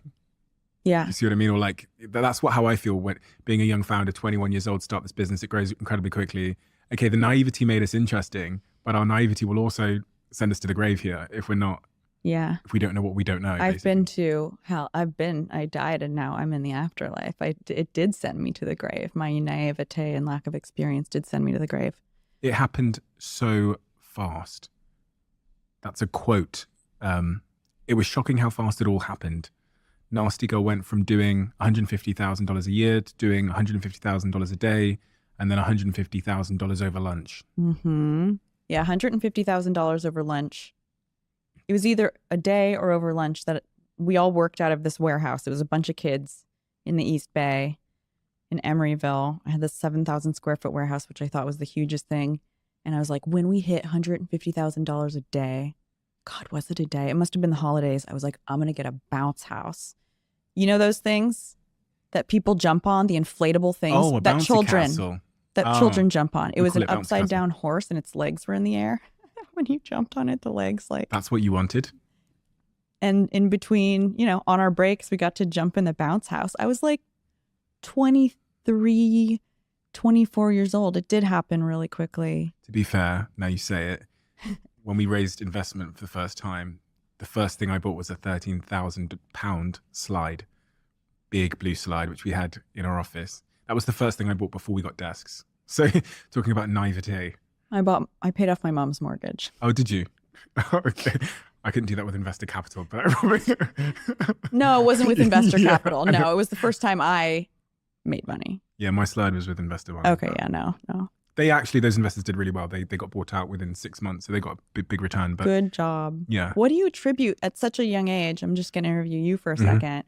Yeah. You see what I mean? Or like, that's how I feel when being a young founder, 21 years old, start this business. It grows incredibly quickly. Okay, the naivety made us interesting, but our naivety will also send us to the grave here if we're not. Yeah. If we don't know what we don't know. I've been to hell. I died and now I'm in the afterlife. It did send me to the grave. My naivete and lack of experience did send me to the grave. It happened so fast. That's a quote. It was shocking how fast it all happened. NastyGal went from doing $150,000 a year to doing $150,000 a day and then $150,000 over lunch. Yeah, $150,000 over lunch. It was either a day or over lunch that we all worked out of this warehouse. It was a bunch of kids in the East Bay in Emeryville. I had this 7,000 square foot warehouse, which I thought was the hugest thing. And I was like, when we hit $150,000 a day, God, was it a day? It must have been the holidays. I was like, I'm going to get a bounce house. You know those things that people jump on, the inflatable things that children jump on. It was an upside down horse and its legs were in the air. When you jumped on it, the legs like... That's what you wanted? And in between, on our breaks, we got to jump in the bounce house. I was like 23, 24 years old. It did happen really quickly. To be fair, now you say it, when we raised investment for the first time, the first thing I bought was a £13,000 slide, big blue slide, which we had in our office. That was the first thing I bought before we got desks. So talking about naivete. I paid off my mom's mortgage. Oh, did you? Okay. I couldn't do that with investor capital, but No, it wasn't with investor capital. No, it was the first time I made money. Yeah, my slide was with investor money. Okay, yeah, no. Those investors did really well. They got bought out within 6 months, so they got a big return. But good job. Yeah. What do you attribute at such a young age? I'm just going to interview you for a second,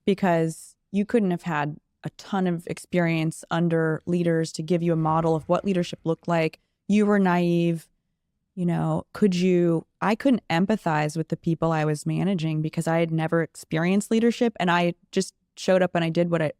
because you couldn't have had a ton of experience under leaders to give you a model of what leadership looked like. You were naive. I couldn't empathize with the people I was managing because I had never experienced leadership, and I just showed up and I did what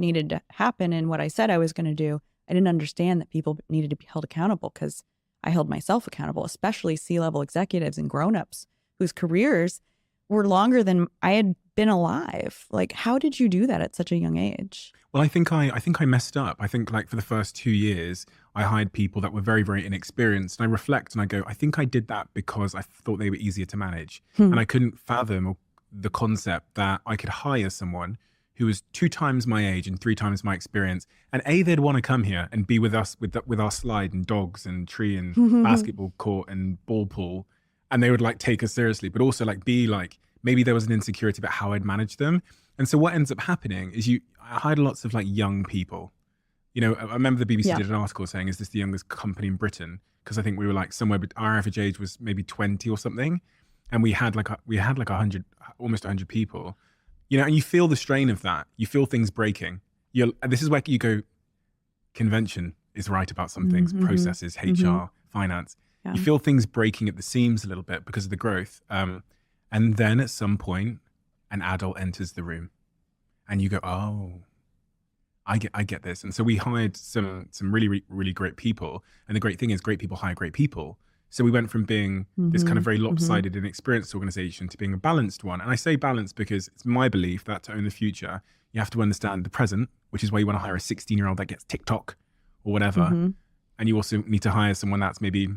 needed to happen and what I said I was going to do. I didn't understand that people needed to be held accountable because I held myself accountable, especially C-level executives and grownups whose careers were longer than I had been alive. Like, how did you do that at such a young age? Well, I think I messed up. I think like for the first 2 years, I hired people that were very, very inexperienced. And I reflect and I go, I think I did that because I thought they were easier to manage. And I couldn't fathom the concept that I could hire someone who was 2 times my age and 3 times my experience. And they'd want to come here and be with us with our slide and dogs and tree and basketball court and ball pool. And they would like take us seriously, but also like be like, maybe there was an insecurity about how I'd manage them. And so what ends up happening is I hired lots of like young people. You know, I remember the BBC did an article saying, is this the youngest company in Britain? Because I think we were like somewhere, but our average age was maybe 20 or something. And we had like 100, almost 100 people, you know, and you feel the strain of that. You feel things breaking. This is where you go, convention is right about some things, processes, HR, finance. Yeah. You feel things breaking at the seams a little bit because of the growth. And then at some point, an adult enters the room and you go, oh, I get this. And so we hired some really, really great people. And the great thing is great people hire great people. So we went from being this kind of very lopsided and experienced organization to being a balanced one. And I say balanced because it's my belief that to own the future, you have to understand the present, which is why you want to hire a 16-year-old that gets TikTok or whatever. And you also need to hire someone that's maybe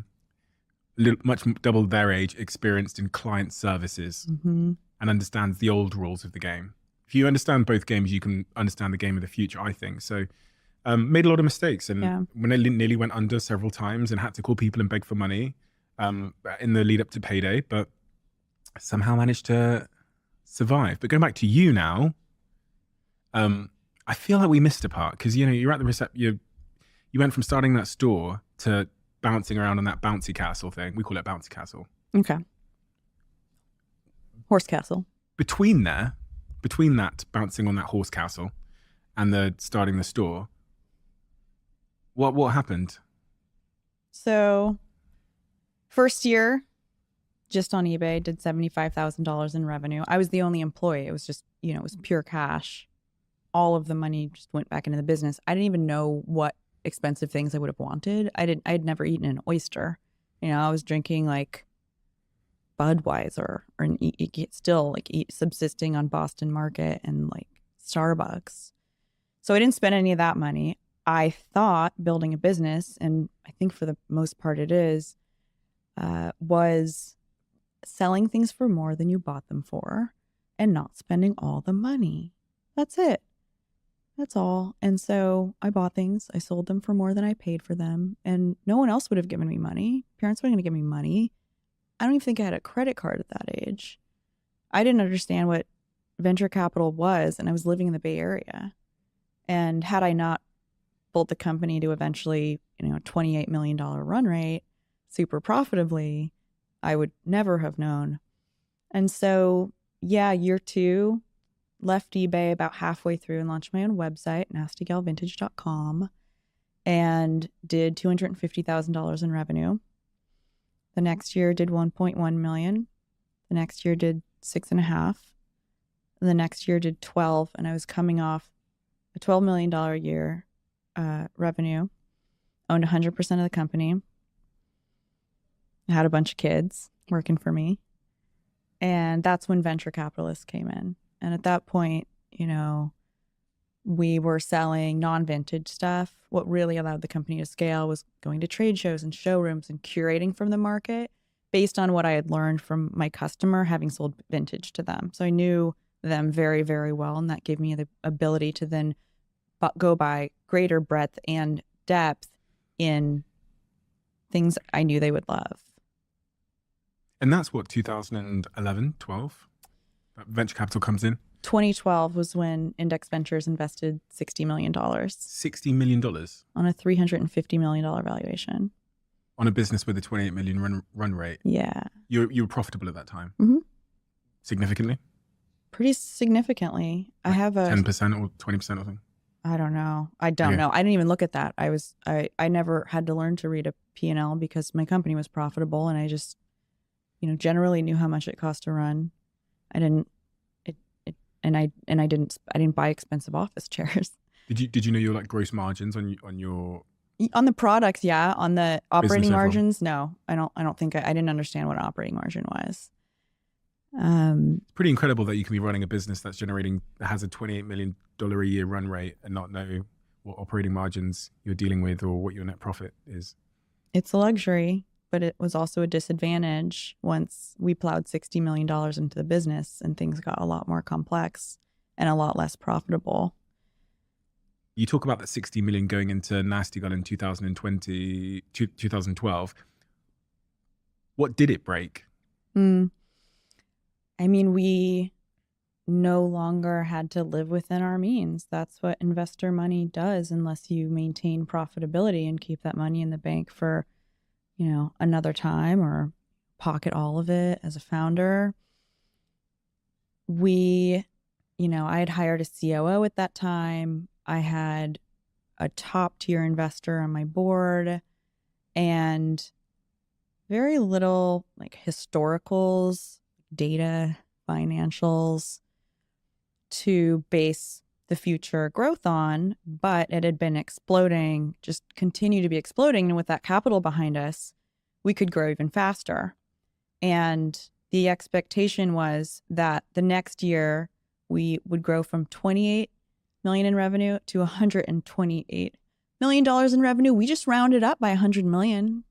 much double their age, experienced in client services and understands the old rules of the game. If you understand both games, you can understand the game of the future, I think. So made a lot of mistakes. And when I nearly went under several times and had to call people and beg for money in the lead up to payday, but somehow managed to survive. But going back to you now, I feel like we missed a part because, you know, you're at the you went from starting that store to bouncing around on that bouncy castle thing. We call it bouncy castle. Okay. Horse castle. Between that bouncing on that horse castle and the starting the store, what happened? So first year, just on eBay, did $75,000 in revenue. I was the only employee. It was just, you know, it was pure cash. All of the money just went back into the business. I didn't even know what expensive things I would have wanted. I'd never eaten an oyster. You know, I was drinking like Budweiser or subsisting on Boston Market and like Starbucks. So I didn't spend any of that money. I thought building a business, and I think for the most part it is, was selling things for more than you bought them for and not spending all the money. That's it. That's all. And so I bought things. I sold them for more than I paid for them. And no one else would have given me money. Parents weren't going to give me money. I don't even think I had a credit card at that age. I didn't understand what venture capital was, and I was living in the Bay Area. And had I not built the company to eventually, you know, $28 million run rate super profitably, I would never have known. And so, yeah, year 2, left eBay about halfway through and launched my own website, NastyGalVintage.com, and did $250,000 in revenue. The next year did 1.1 million. The next year did 6.5. The next year did 12, and I was coming off a $12 million a year revenue. Owned 100% of the company. I had a bunch of kids working for me. And that's when venture capitalists came in. And at that point, you know, we were selling non-vintage stuff. What really allowed the company to scale was going to trade shows and showrooms and curating from the market based on what I had learned from my customer having sold vintage to them. So I knew them very, very well. And that gave me the ability to then go by greater breadth and depth in things I knew they would love. And that's what, 2011, 12? That venture capital comes in? 2012 was when Index Ventures invested $60 million. $60 million? On a $350 million valuation. On a business with a 28 million run rate? Yeah. You were profitable at that time? Mm-hmm. Significantly? Pretty significantly. Like I have a 10% or 20% or something? I don't know. I don't know. I didn't even look at that. I never had to learn to read a P&L because my company was profitable, and I just, you know, generally knew how much it cost to run. I didn't buy expensive office chairs. Did you know your like gross margins on the products? Yeah. On the operating business margins, no. I don't think I didn't understand what an operating margin was. Pretty incredible that you can be running a business that has a $28 million a year run rate and not know what operating margins you're dealing with or what your net profit is. It's a luxury, but it was also a disadvantage once we plowed $60 million into the business and things got a lot more complex and a lot less profitable. You talk about that 60 million going into NastyGal in 2012. What did it break? I mean, we no longer had to live within our means. That's what investor money does unless you maintain profitability and keep that money in the bank for, another time or pocket all of it as a founder. I had hired a COO at that time. I had a top tier investor on my board and very little historicals, data, financials to base the future growth on, but it had been exploding, just continue to be exploding. And with that capital behind us, we could grow even faster. And the expectation was that the next year we would grow from 28 million in revenue to $128 million in revenue. We just rounded up by 100 million.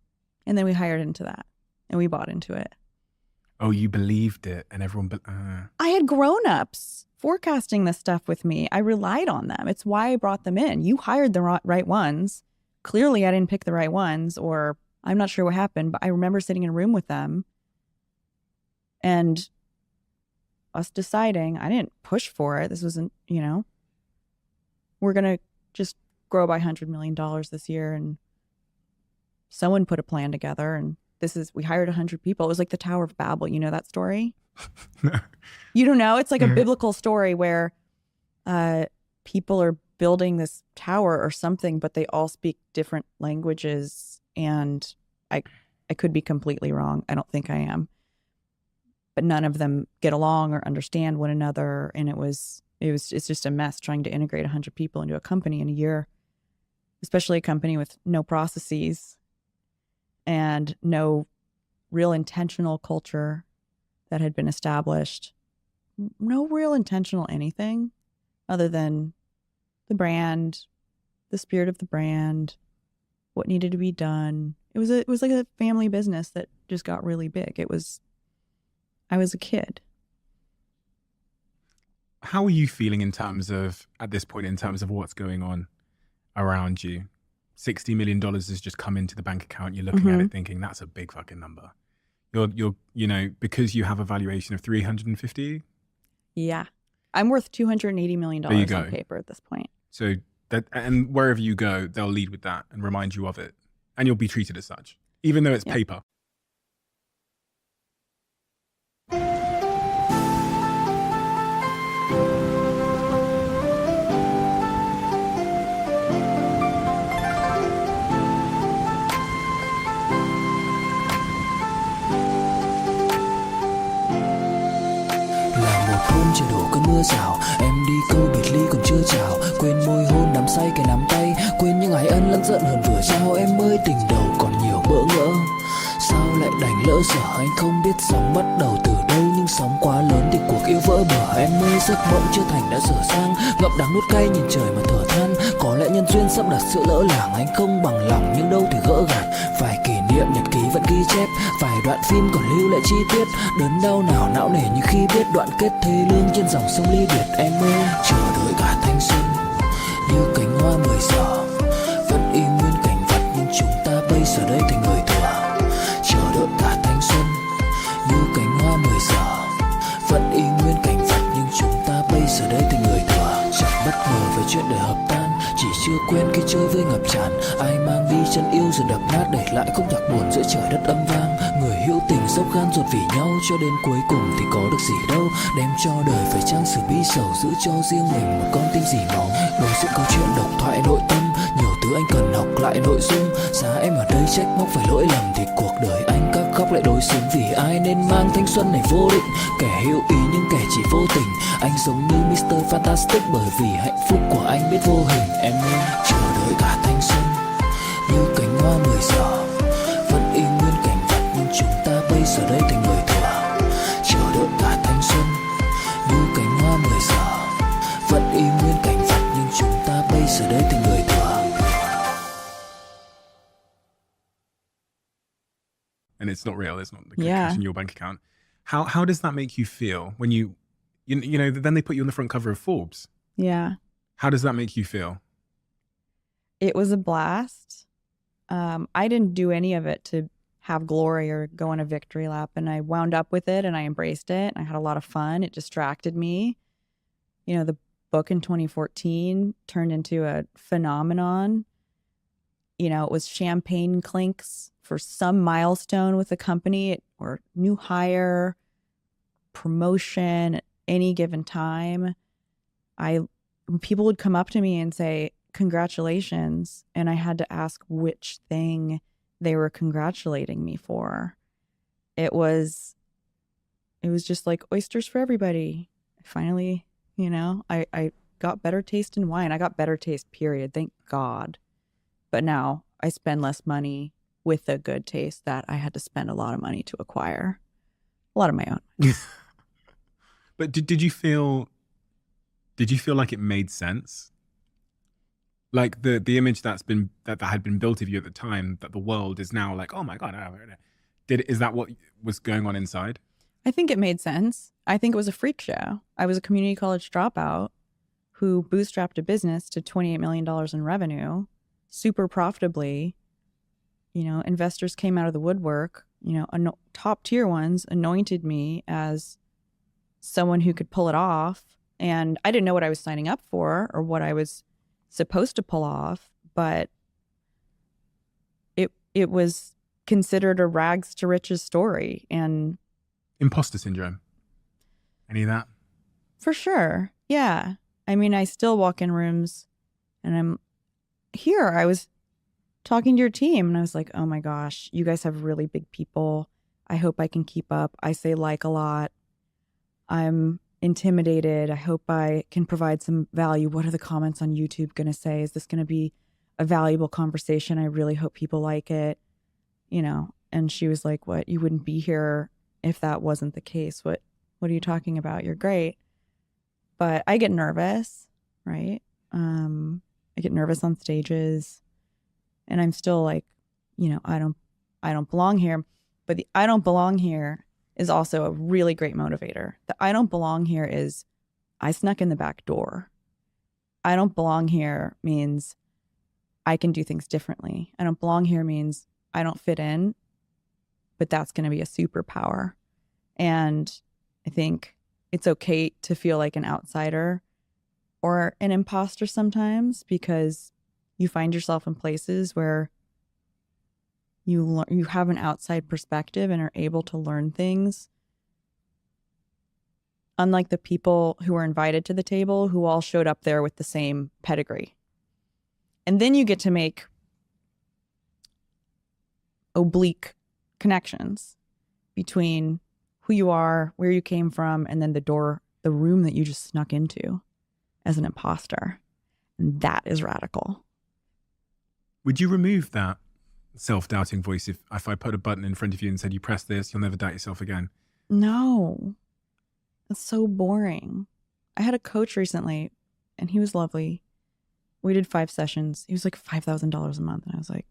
And then we hired into that and we bought into it. Oh, you believed it and everyone... I had grown-ups forecasting this stuff with me. I relied on them. It's why I brought them in. You hired the right ones. Clearly, I didn't pick the right ones, or I'm not sure what happened, but I remember sitting in a room with them and us deciding, I didn't push for it. This wasn't, we're going to just grow by $100 million this year. And someone put a plan together, and we hired 100 people. It was like the Tower of Babel. You know that story? No. You don't know? It's like a biblical story where people are building this tower or something, but they all speak different languages. And I could be completely wrong. I don't think I am. But none of them get along or understand one another. And it's just a mess trying to integrate 100 people into a company in a year, especially a company with no processes and no real intentional culture that had been established. No real intentional anything other than the brand, the spirit of the brand, what needed to be done. It was like a family business that just got really big. I was a kid. How are you feeling at this point in terms of what's going on around you? $60 million has just come into the bank account. You're looking at it thinking that's a big fucking number. You're because you have a valuation of 350. Yeah. I'm worth $280 million on paper at this point. So and wherever you go, they'll lead with that and remind you of it. And you'll be treated as such, even though it's paper. Trời đổ cơn mưa rào, em đi câu biệt ly còn chưa chào, quên môi hôn nắm say cái nắm tay, quên những ái ân lẫn giận hờn vừa trao. Em ơi tình đầu còn nhiều bỡ ngỡ, sao lại đành lỡ dở. Anh không biết sóng bắt đầu từ đâu, nhưng sóng quá lớn thì cuộc yêu vỡ bờ. Em ơi giấc mộng chưa thành đã dở dang, ngậm đắng nuốt cay nhìn trời mà thở than. Có lẽ nhân duyên sắp đặt sự lỡ làng, anh không bằng lòng nhưng đâu thể gỡ gạt. Vài kỷ niệm nhật ký vẫn ghi chép, vài đoạn phim còn lưu lại chi tiết. Đớn đau nào não nề như khi biết đoạn kết thê lương trên dòng sông ly biệt. Em ơi chờ đợi cả thanh xuân như cánh hoa 10 giờ, vẫn y nguyên cảnh vật nhưng chúng ta bây giờ đây thành người thừa. Chờ đợi cả thanh xuân như cánh hoa 10 giờ, vẫn y nguyên cảnh vật nhưng chúng ta bây giờ đây thành người thừa. Chẳng bất ngờ về chuyện đời hợp tan, chỉ chưa quen khi chơi với ngập tràn. Ai mang đi chân yêu rồi đập nát, để lại khúc nhạc buồn giữa trời đất âm vang. Người hữu tình dốc gan ruột vì nhau, cho đến cuối cùng thì có được gì đâu. Đem cho đời phải trang sử bi sầu, giữ cho riêng mình một con tim dì máu. Đối diện câu chuyện độc thoại nội tâm, nhiều thứ anh cần học lại nội dung. Giá em ở đây trách móc phải lỗi lầm, thì cuộc đời anh các khóc lại đối xứng. Vì ai nên mang thanh xuân này vô định, kẻ hữu ý nhưng kẻ chỉ vô tình. Anh giống như Mr. Fantastic, bởi vì hạnh phúc của anh biết vô hình. Em ơi chờ đợi cả thanh xuân như cánh hoa 10 giờ, vẫn y nguyên cảnh vật nhưng chúng ta bây giờ đây thành người thừa. Chờ đợi cả and it's not real. It's not the Yeah. cash in your bank account. How does that make you feel when you know, then they put you on the front cover of Forbes? Yeah. How does that make you feel? It was a blast. I didn't do any of it to have glory or go on a victory lap, and I wound up with it and I embraced it and I had a lot of fun. It distracted me. You know, the book in 2014 turned into a phenomenon. You know, it was champagne clinks for some milestone with the company or new hire, promotion at any given time. People would come up to me and say, congratulations. And I had to ask which thing they were congratulating me for. It was just like oysters for everybody. Finally, you know, I got better taste in wine. I got better taste, period. Thank God. But now I spend less money with a good taste that I had to spend a lot of money to acquire. A lot of my own. But did you feel like it made sense? Like the image that had been built of you at the time, that the world is now like, oh my God, is that what was going on inside? I think it made sense. I think it was a freak show. I was a community college dropout who bootstrapped a business to $28 million in revenue, super profitably. You know, investors came out of the woodwork, you know, top tier ones anointed me as someone who could pull it off. And I didn't know what I was signing up for or what I was supposed to pull off, but it was considered a rags to riches story. And Imposter syndrome. Any of that? for sure. Yeah. I mean, I still walk in rooms and I was talking to your team and I was like, oh my gosh, you guys have really big people. I hope I can keep up. I say like a lot. I'm intimidated. I hope I can provide some value. What are the comments on YouTube going to say? Is this going to be a valuable conversation? I really hope people like it, you know? And she was like, what? You wouldn't be here if that wasn't the case. What are you talking about? You're great. But I get nervous, right? I get nervous on stages and I'm still like, you know, I don't belong here. But the I don't belong here is also a really great motivator. The I don't belong here is I snuck in the back door. I don't belong here means I can do things differently. I don't belong here means I don't fit in, but that's going to be a superpower. And I think it's okay to feel like an outsider or an imposter sometimes because you find yourself in places where you have an outside perspective and are able to learn things. Unlike the people who were invited to the table who all showed up there with the same pedigree. And then you get to make oblique connections between who you are, where you came from, and then the room that you just snuck into as an imposter. And that is radical. Would you remove that self-doubting voice if I put a button in front of you and said, you press this, you'll never doubt yourself again? No. That's so boring. I had a coach recently and he was lovely. We did 5 sessions. He was like $5,000 a month. And I was like,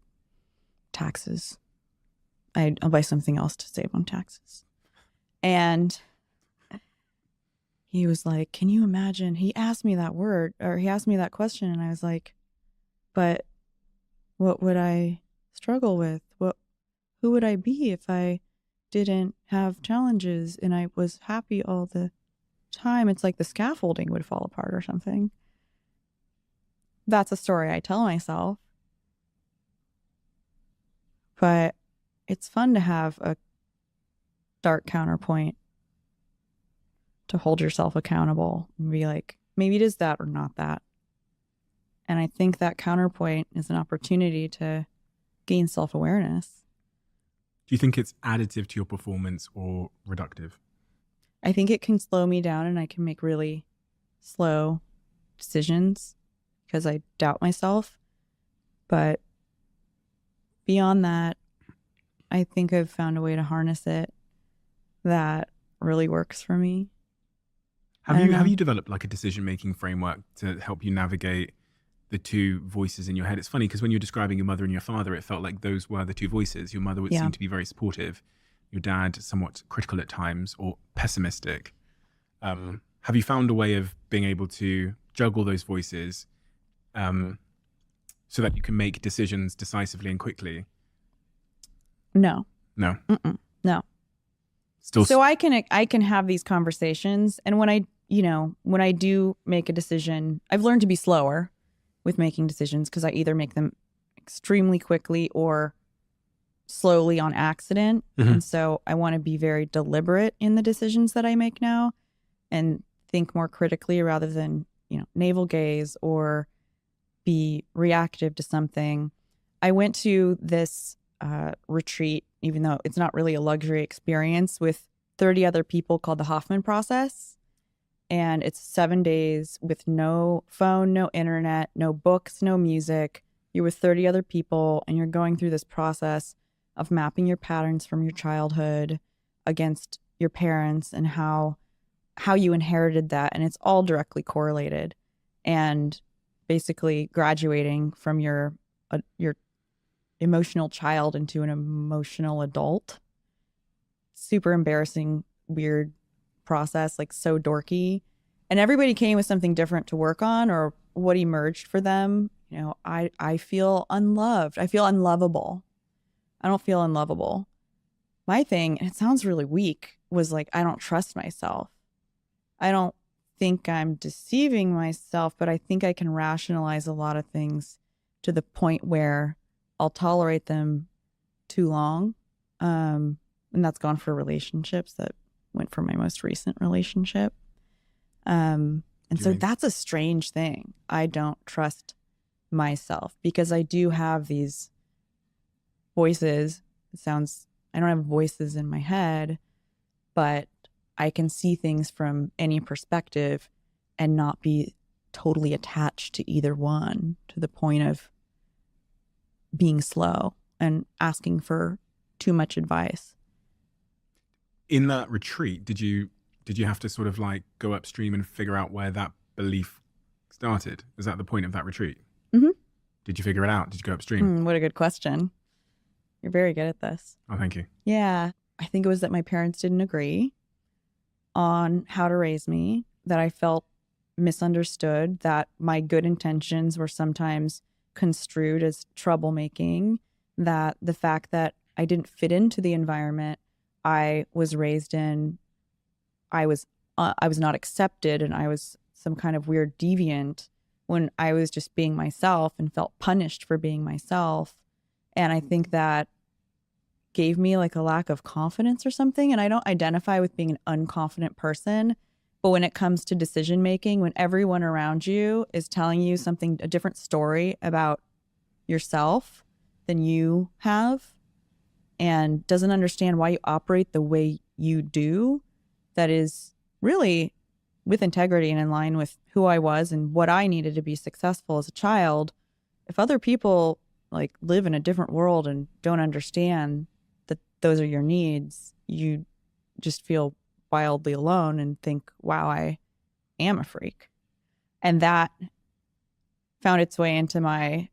taxes. I'll buy something else to save on taxes. And he was like, can you imagine? He asked me that question. And I was like, but what would I struggle with? Who would I be if I didn't have challenges and I was happy all the time? It's like the scaffolding would fall apart or something. That's a story I tell myself. But it's fun to have a dark counterpoint to hold yourself accountable and be like, maybe it is that or not that. And I think that counterpoint is an opportunity to gain self-awareness. Do you think it's additive to your performance or reductive? I think it can slow me down and I can make really slow decisions because I doubt myself. But beyond that, I think I've found a way to harness it that really works for me. Have you developed like a decision-making framework to help you navigate the two voices in your head. It's funny because when you're describing your mother and your father, it felt like those were the two voices. Your mother would Yeah. seem to be very supportive. Your dad, somewhat critical at times or pessimistic. Have you found a way of being able to juggle those voices so that you can make decisions decisively and quickly? No. No. No. Still. So I can have these conversations, and when I do make a decision, I've learned to be slower with making decisions because I either make them extremely quickly or slowly on accident. Mhm. And so I want to be very deliberate in the decisions that I make now and think more critically rather than, navel gaze or be reactive to something. I went to this retreat, even though it's not really a luxury experience, with 30 other people called the Hoffman Process. And it's 7 days with no phone, no internet, no books, no music. You're with 30 other people and you're going through this process of mapping your patterns from your childhood against your parents and how you inherited that. And it's all directly correlated. And basically graduating from your emotional child into an emotional adult. Super embarrassing, weird process, like so dorky. And everybody came with something different to work on or what emerged for them. I feel unloved. I feel unlovable. I don't feel unlovable. My thing, and it sounds really weak, was like, I don't trust myself. I don't think I'm deceiving myself, but I think I can rationalize a lot of things to the point where I'll tolerate them too long. And that's gone for relationships. That went for my most recent relationship. And so that's a strange thing. I don't trust myself because I do have these voices. I don't have voices in my head, but I can see things from any perspective and not be totally attached to either one to the point of being slow and asking for too much advice. In that retreat, did you have to sort of like go upstream and figure out where that belief started? Was that the point of that retreat? Mm-hmm. Did you figure it out? Did you go upstream? What a good question. You're very good at this. Oh, thank you. Yeah. I think it was that my parents didn't agree on how to raise me, that I felt misunderstood, that my good intentions were sometimes construed as troublemaking, that the fact that I didn't fit into the environment I was raised in, I was not accepted, and I was some kind of weird deviant when I was just being myself and felt punished for being myself. And I think that gave me like a lack of confidence or something. And I don't identify with being an unconfident person. But when it comes to decision making, when everyone around you is telling you a different story about yourself than you have and doesn't understand why you operate the way you do, that is really with integrity and in line with who I was and what I needed to be successful as a child. If other people like live in a different world and don't understand that those are your needs, you just feel wildly alone and think, wow, I am a freak. And that found its way into my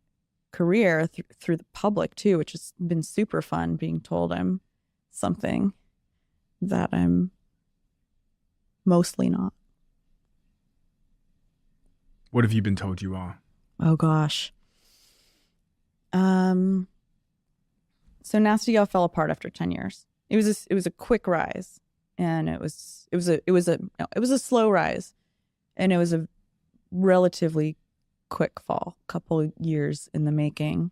career through the public too, which has been super fun, being told I'm something that I'm mostly not. What have you been told you are? Oh gosh. So NastyGal fell apart after 10 years. It was a quick rise, and it was a slow rise, and it was a relatively quick fall, couple years in the making.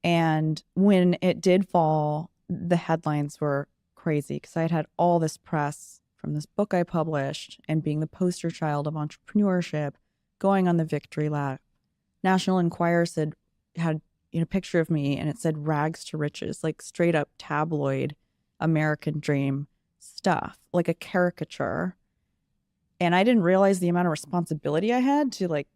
And when it did fall, the headlines were crazy because I had all this press from this book I published and being the poster child of entrepreneurship, going on the victory lap. National Enquirer had a picture of me, and it said rags to riches, like straight up tabloid American dream stuff, like a caricature. And I didn't realize the amount of responsibility I had to like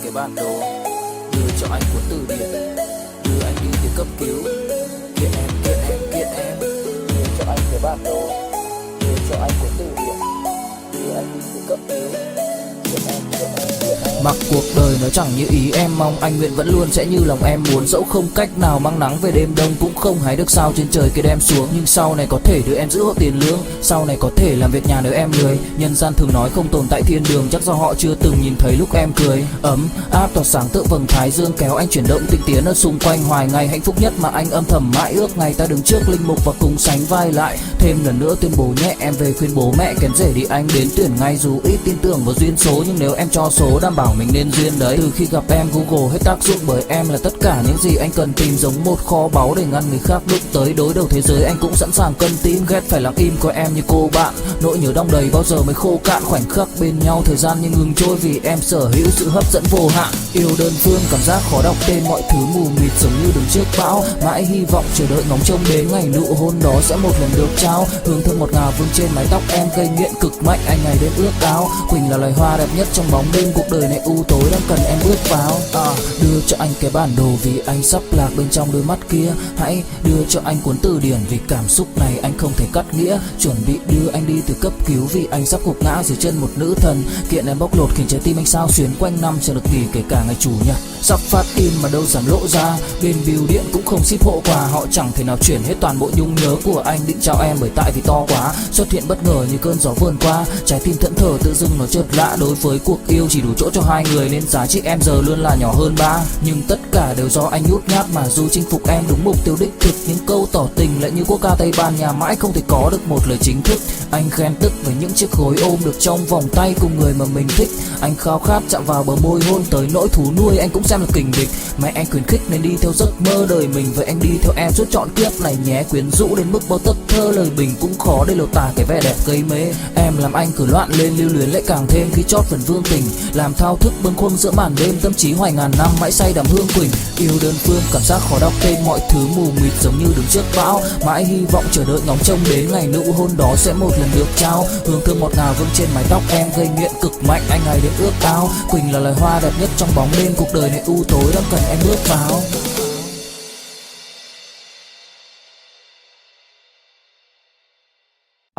cái bản đồ, đưa cho anh cuốn từ điển, đưa anh đi từ cấp cứu. Kiện em, kiện em, kiện em, đưa cho anh cái bản đồ, đưa cho anh cuốn từ điển, đưa anh đi từ cấp cứu. Mặc cuộc đời nó chẳng như ý em mong, anh nguyện vẫn luôn sẽ như lòng em muốn. Dẫu không cách nào mang nắng về đêm đông, cũng không hái được sao trên trời kia đem xuống. Nhưng sau này có thể đưa em giữ hộ tiền lương, sau này có thể làm việc nhà nếu em lười. Nhân gian thường nói không tồn tại thiên đường, chắc do họ chưa từng nhìn thấy lúc em cười. Ấm áp tỏa sáng tựa vầng thái dương, kéo anh chuyển động tinh tiến ở xung quanh. Hoài ngày hạnh phúc nhất mà anh âm thầm mãi ước, ngày ta đứng trước linh mục và cùng sánh vai lại. Thêm lần nữa tuyên bố nhẹ, em về khuyên bố mẹ kén rể đi anh đến tuyển ngay. Dù ít tin tưởng vào duyên số, nhưng nếu em cho số đảm bảo mình nên duyên đấy. Từ khi gặp em Google hết tác dụng, bởi em là tất cả những gì anh cần tìm, giống một kho báu để ngăn người khác đụng tới. Đối đầu thế giới anh cũng sẵn sàng cân tín, ghét phải lặng im coi em như cô bạn. Nỗi nhớ đong đầy bao giờ mới khô cạn, khoảnh khắc bên nhau thời gian như ngừng trôi, vì em sở hữu sự hấp dẫn vô hạn. Yêu đơn phương cảm giác khó đọc tên, mọi thứ mù mịt giống như đứng trước bão. Mãi hy vọng chờ đợi ngóng trông đến ngày nụ hôn đó sẽ một lần được trao. Hương thơm ngọt ngào vương trên mái tóc em, gây nghiện cực mạnh anh ngày đêm ước áo. Quỳnh là loài hoa đẹp nhất trong bóng đêm, cuộc đời này u tối đang cần em bước vào. Đưa cho anh cái bản đồ vì anh sắp lạc bên trong đôi mắt kia. Hãy đưa cho anh cuốn từ điển vì cảm xúc này anh không thể cắt nghĩa. Chuẩn bị đưa anh đi từ cấp cứu vì anh sắp gục ngã dưới chân một nữ thần. Kiện em bóc lột khiến trái tim anh sao xuyến quanh năm chẳng được nghỉ kể cả ngày chủ nhật. Sắp phát in mà đâu dám lộ ra, bên bưu điện cũng không ship hộ quà. Họ chẳng thể nào chuyển hết toàn bộ nhung nhớ của anh định trao em, bởi tại vì to quá. Xuất hiện bất ngờ như cơn gió vườn qua, trái tim thẫn thờ tự dưng nó chợt lạ. Đối với cuộc yêu chỉ đủ chỗ cho hai người, nên giá trị em giờ luôn là nhỏ hơn ba. Nhưng tất cả đều do anh nhút nhát, mà dù chinh phục em đúng mục tiêu đích thực, những câu tỏ tình lại như quốc ca Tây Ban Nha mãi không thể có được một lời chính thức. Anh khen tức với những chiếc gối ôm được trong vòng tay cùng người mà mình thích. Anh khao khát chạm vào bờ môi hôn tới nỗi thú nuôi anh cũng xem là kình địch. Mẹ anh khuyến khích nên đi theo giấc mơ đời mình, vậy anh đi theo em suốt trọn kiếp này nhé. Quyến rũ đến mức bao tấc thơ lời bình cũng khó để lột tả cái vẻ đẹp gây mê. Em làm anh cứ loạn lên, lưu luyến lại càng thêm khi chót phần vương tình, làm thao thức bâng khuâng giữa màn đêm. Tâm trí hoài ngàn năm mãi say đắm hương quỳnh. Yêu đơn phương cảm giác khó đọc tên, mọi thứ mù mịt giống như đứng trước bão. Mãi hy vọng chờ đợi ngóng trông đến ngày nụ hôn đó sẽ một lần được trao. Hương thơm ngọt ngào vương trên mái tóc em, gây nghiện cực mạnh anh ngày đêm ước ao. Quỳnh là loài hoa đẹp nhất trong bóng đêm, cuộc đời này u tối đang cần em bước vào.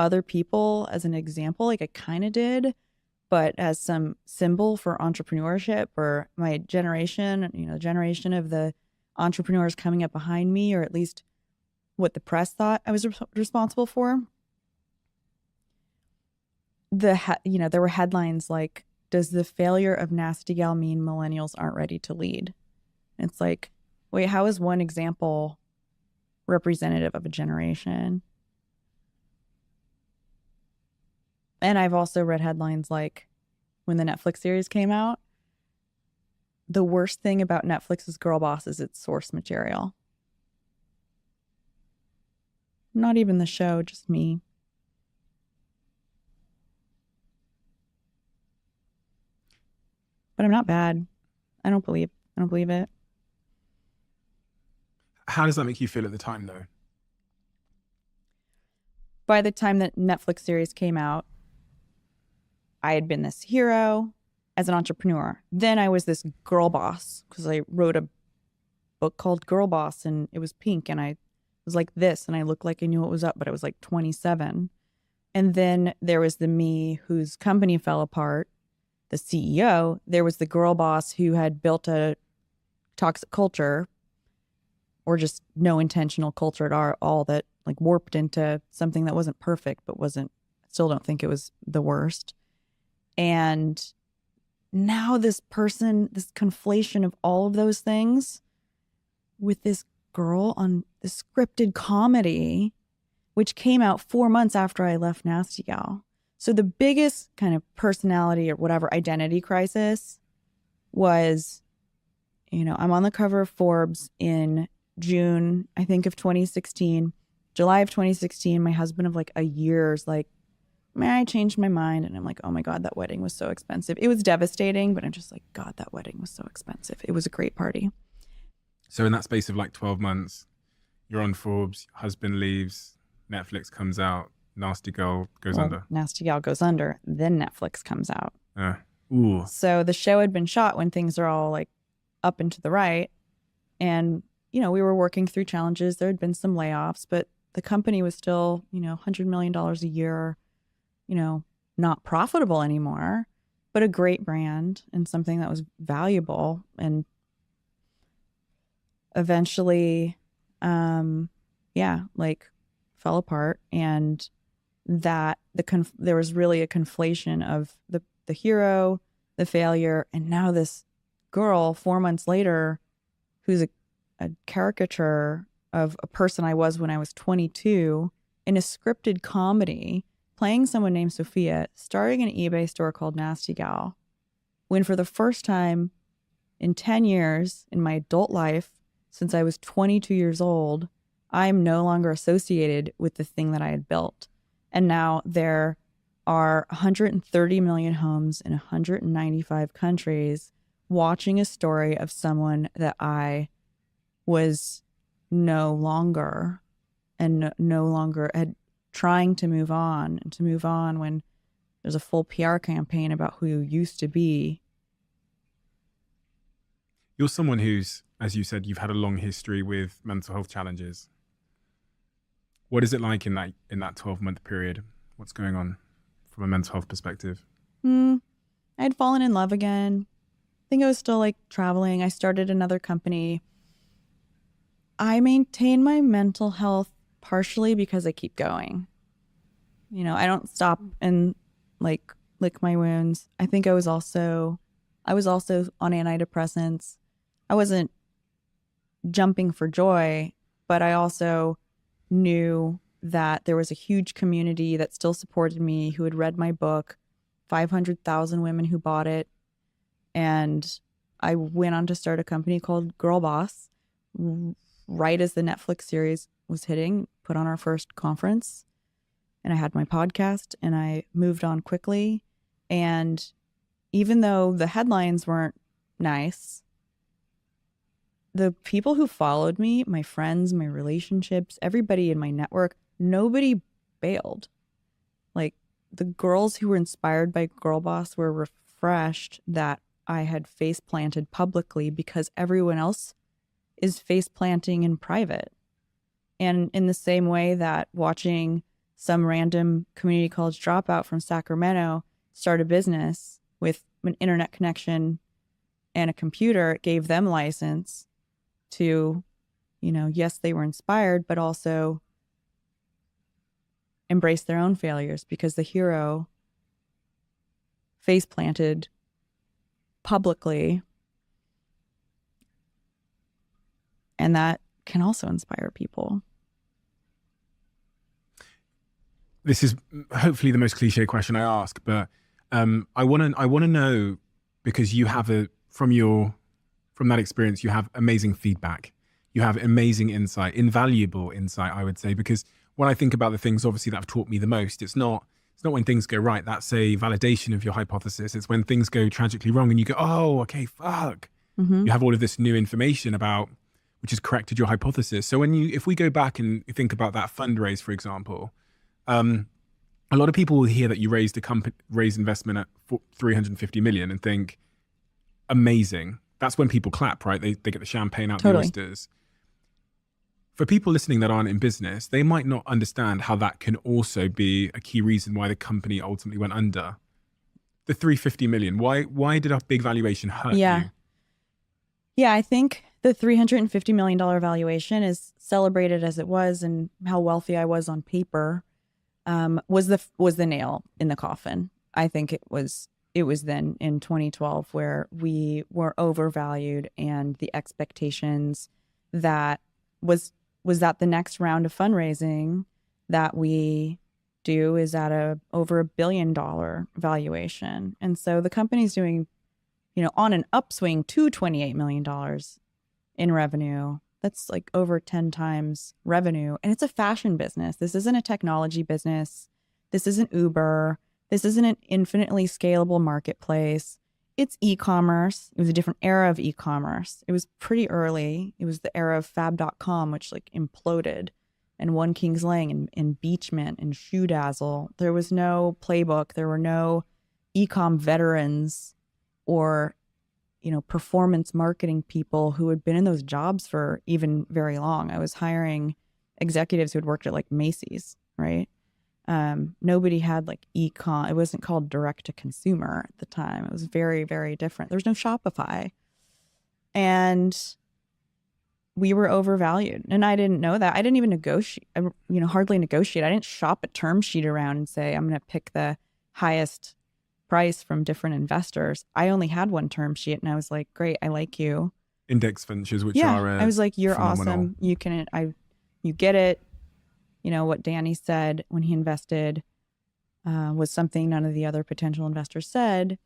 Other people as an example, like I kind of did, but as some symbol for entrepreneurship or my generation, the generation of the entrepreneurs coming up behind me, or at least what the press thought I was responsible for. There were headlines like, "Does the failure of NastyGal mean millennials aren't ready to lead?" And it's like, wait, how is one example representative of a generation? And I've also read headlines like, when the Netflix series came out, the worst thing about Netflix's Girl Boss is its source material. Not even the show, just me. But I'm not bad. I don't believe it. How does that make you feel at the time, though? By the time that Netflix series came out, I had been this hero as an entrepreneur. Then I was this girl boss because I wrote a book called Girl Boss, and it was pink, and I was like this, and I looked like I knew what was up, but I was like 27. And then there was the me whose company fell apart, the CEO. There was the girl boss who had built a toxic culture, or just no intentional culture at all, that like warped into something that wasn't perfect, but still don't think it was the worst. And now this conflation of all of those things with this girl on this scripted comedy, which came out 4 months after I left NastyGal. So the biggest kind of personality or whatever identity crisis was, I'm on the cover of Forbes in June, I think, of 2016. July of 2016, my husband of like a year is like, man, I changed my mind. And I'm like, oh my God, that wedding was so expensive. It was devastating, but I'm just like, God, that wedding was so expensive. It was a great party. So in that space of like 12 months, you're on Forbes, husband leaves, Netflix comes out, NastyGal goes under. NastyGal goes under, then Netflix comes out. Ooh. So the show had been shot when things are all like up and to the right. And, you know, we were working through challenges. There had been some layoffs, but the company was still, you know, $100 million a year, you know, not profitable anymore, but a great brand and something that was valuable. And eventually, like fell apart. And that there was really a conflation of the hero, the failure, and now this girl 4 months later who's a caricature of a person I was when I was 22 in a scripted comedy, playing someone named Sophia, starting an eBay store called NastyGal, when for the first time in 10 years in my adult life, since I was 22 years old, I'm no longer associated with the thing that I had built. And now there are 130 million homes in 195 countries watching a story of someone that I was no longer had trying to move on, and to move on when there's a full PR campaign about who you used to be. You're someone who's, as you said, you've had a long history with mental health challenges. What is it like in that 12-month period? What's going on from a mental health perspective? I'd fallen in love again. I think I was still like traveling. I started another company. I maintain my mental health partially because I keep going. You know, I don't stop and like lick my wounds. I think I was also on antidepressants. I wasn't jumping for joy, but I also knew that there was a huge community that still supported me, who had read my book, 500,000 women who bought it. And I went on to start a company called Girl Boss right as the Netflix series was hitting, put on our first conference. And I had my podcast and I moved on quickly. And even though the headlines weren't nice, the people who followed me, my friends, my relationships, everybody in my network, nobody bailed. Like, the girls who were inspired by Girl Boss were refreshed that I had face planted publicly, because everyone else is face planting in private. And in the same way that watching some random community college dropout from Sacramento start a business with an internet connection and a computer, it gave them license to, you know, yes, they were inspired, but also embrace their own failures, because the hero face planted publicly. And that can also inspire people. This is hopefully the most cliche question I ask, but I want to know, because you have from that experience, you have amazing feedback. You have amazing insight, invaluable insight, I would say, because when I think about the things obviously that have taught me the most, it's not when things go right. That's a validation of your hypothesis. It's when things go tragically wrong and you go, oh, okay, fuck. Mm-hmm. You have all of this new information about, which has corrected your hypothesis. So if we go back and think about that fundraise, for example, a lot of people will hear that you raised investment at 350 million and think, amazing. That's when people clap, right? They get the champagne out, Totally. the oysters. For people listening that aren't in business, they might not understand how that can also be a key reason why the company ultimately went under. The 350 million, why did a big valuation hurt you? Yeah, I think the $350 million valuation, is celebrated as it was and how wealthy I was on paper, was the nail in the coffin. I think it was then in 2012 where we were overvalued, and the expectations that was that the next round of fundraising that we do is at over $1 billion valuation. And so the company's doing, you know, on an upswing to $28 million in revenue. That's like over 10 times revenue. And it's a fashion business. This isn't a technology business. This isn't Uber. This isn't an infinitely scalable marketplace. It's e-commerce. It was a different era of e-commerce. It was pretty early. It was the era of fab.com, which like imploded, and One King's Lang and Beachmint and Shoe Dazzle. There was no playbook. There were no e-com veterans or, performance marketing people who had been in those jobs for even very long. I was hiring executives who had worked at like Macy's, right? Nobody had like e-com. It wasn't called direct to consumer at the time. It was very, very different. There was no Shopify. And we were overvalued. And I didn't know that. I didn't even negotiate, hardly negotiate. I didn't shop a term sheet around and say, I'm going to pick the highest price from different investors. I only had one term sheet and I was like, great, I like you. Index ventures, which are I was like, you're phenomenal. awesome. You get it. What Danny said when he invested was something none of the other potential investors said.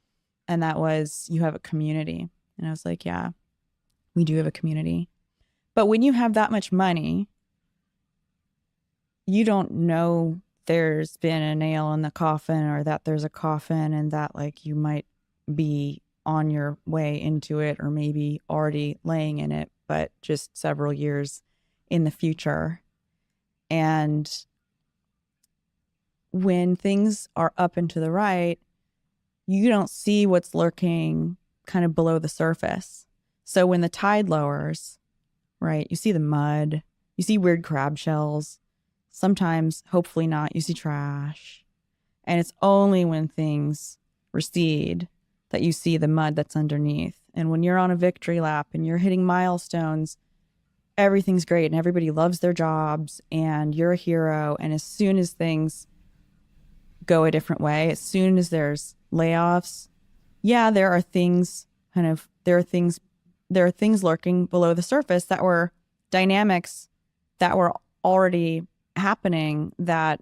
And that was, you have a community. And I was like, yeah, we do have a community. But when you have that much money, you don't know there's been a nail in the coffin or that there's a coffin and that like you might be on your way into it or maybe already laying in it, but just several years in the future. And when things are up and to the right, you don't see what's lurking kind of below the surface. So when the tide lowers, right, you see the mud, you see weird crab shells. Sometimes, hopefully not, you see trash. And it's only when things recede that you see the mud that's underneath. And when you're on a victory lap and you're hitting milestones, everything's great and everybody loves their jobs and you're a hero. And as soon as things go a different way, as soon as there's layoffs, there are things lurking below the surface that were dynamics that were already happening that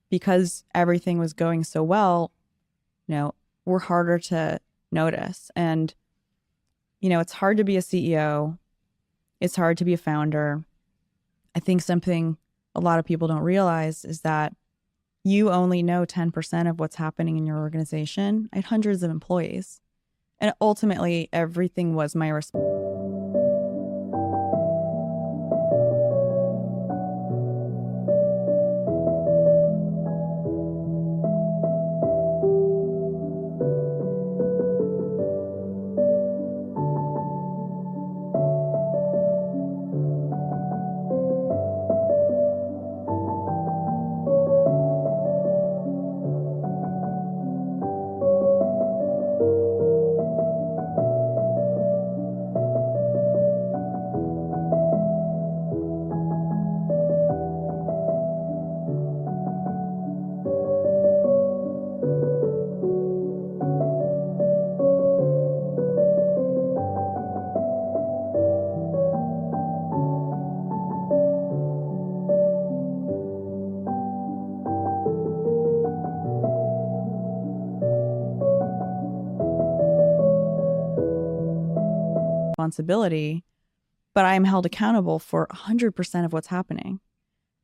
because everything was going so well, were harder to notice. And, it's hard to be a CEO. It's hard to be a founder. I think something a lot of people don't realize is that you only know 10% of what's happening in your organization. I had hundreds of employees. And ultimately, everything was my responsibility. But I am held accountable for 100% of what's happening.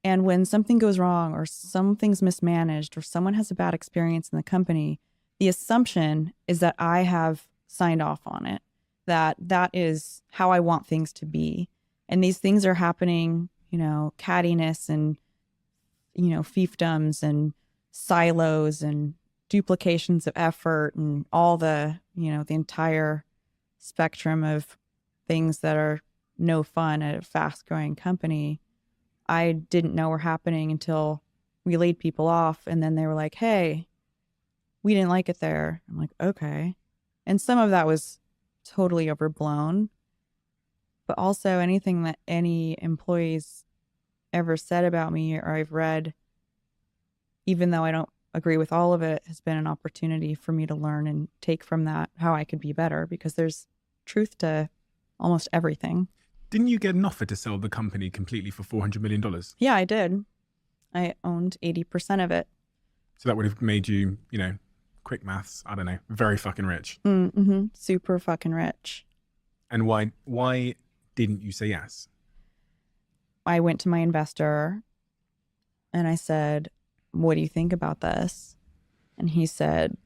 And when something goes wrong or something's mismanaged or someone has a bad experience in the company, the assumption is that I have signed off on it, that is how I want things to be. And these things are happening, cattiness and, fiefdoms and silos and duplications of effort and all the, the entire spectrum of things that are no fun at a fast growing company. I didn't know were happening until we laid people off. And then they were like, hey, we didn't like it there. I'm like, okay. And some of that was totally overblown. But also anything that any employees ever said about me or I've read, even though I don't agree with all of it, has been an opportunity for me to learn and take from that how I could be better, because there's truth to almost everything. Didn't you get an offer to sell the company completely for $400 million? Yeah, I did. I owned 80% of it. So that would have made you, quick maths, I don't know, very fucking rich. Mm-hmm. Super fucking rich. And why didn't you say yes? I went to my investor and I said, what do you think about this? And he said,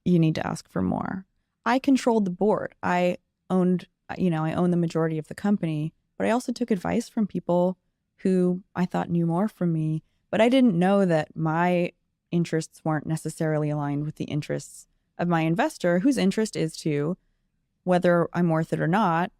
you need to ask for more. I controlled the board. I owned the majority of the company, but I also took advice from people who I thought knew more from me. But I didn't know that my interests weren't necessarily aligned with the interests of my investor, whose interest is to, whether I'm worth it or not,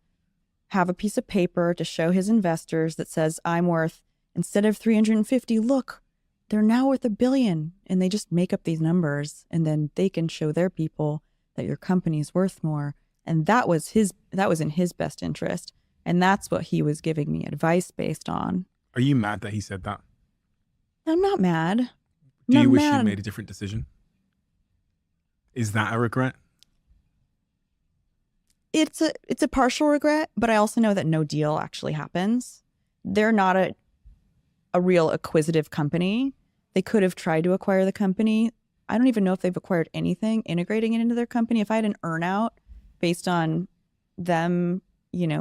have a piece of paper to show his investors that says I'm worth, instead of 350, look, they're now worth $1 billion. And they just make up these numbers, and then they can show their people that your company's worth more. And that was in his best interest. And that's what he was giving me advice based on. Are you mad that he said that? I'm not mad. Do you Not wish mad. you made a different decision? Is that a regret? It's a partial regret, but I also know that no deal actually happens. They're not a real acquisitive company. They could have tried to acquire the company. I don't even know if they've acquired anything, integrating it into their company. If I had an earnout based on them,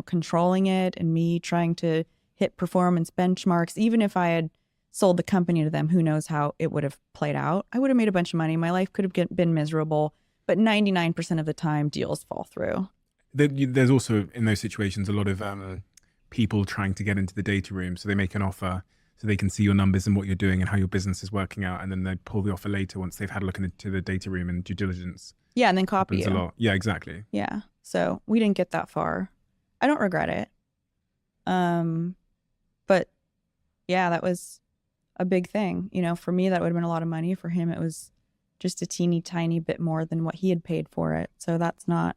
controlling it and me trying to hit performance benchmarks, even if I had sold the company to them, who knows how it would have played out. I would have made a bunch of money. My life could have been miserable, but 99% of the time deals fall through. There's also, in those situations, a lot of people trying to get into the data room. So they make an offer so they can see your numbers and what you're doing and how your business is working out. And then they pull the offer later once they've had a look into the data room and due diligence. Yeah, and then copy you. A lot. Yeah, exactly. Yeah. So we didn't get that far. I don't regret it. But yeah, that was a big thing. For me, that would have been a lot of money. For him, it was just a teeny tiny bit more than what he had paid for it. So that's not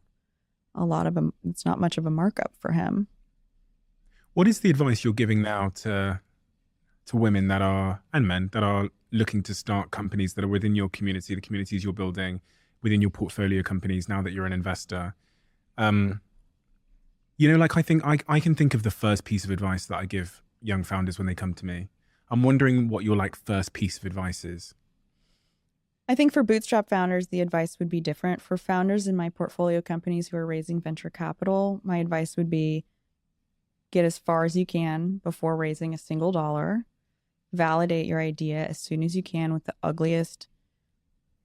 it's not much of a markup for him. What is the advice you're giving now to women and men that are looking to start companies that are within your community, the communities you're building within your portfolio companies now that you're an investor? I think I can think of the first piece of advice that I give young founders when they come to me. I'm wondering what your first piece of advice is. I think for bootstrap founders, the advice would be different. For founders in my portfolio companies who are raising venture capital, my advice would be get as far as you can before raising a single dollar. Validate your idea as soon as you can with the ugliest,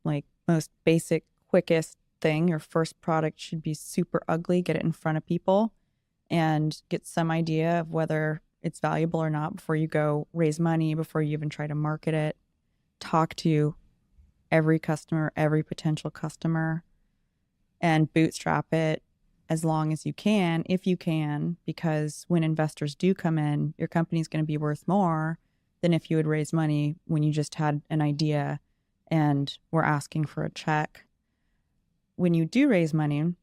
most basic, quickest thing. Your first product should be super ugly. Get it in front of people and get some idea of whether it's valuable or not before you go raise money, before you even try to market it. Talk to every customer, every potential customer, and bootstrap it as long as you can, if you can, because when investors do come in, your company's going to be worth more than if you would raise money when you just had an idea and were asking for a check. When you do raise money,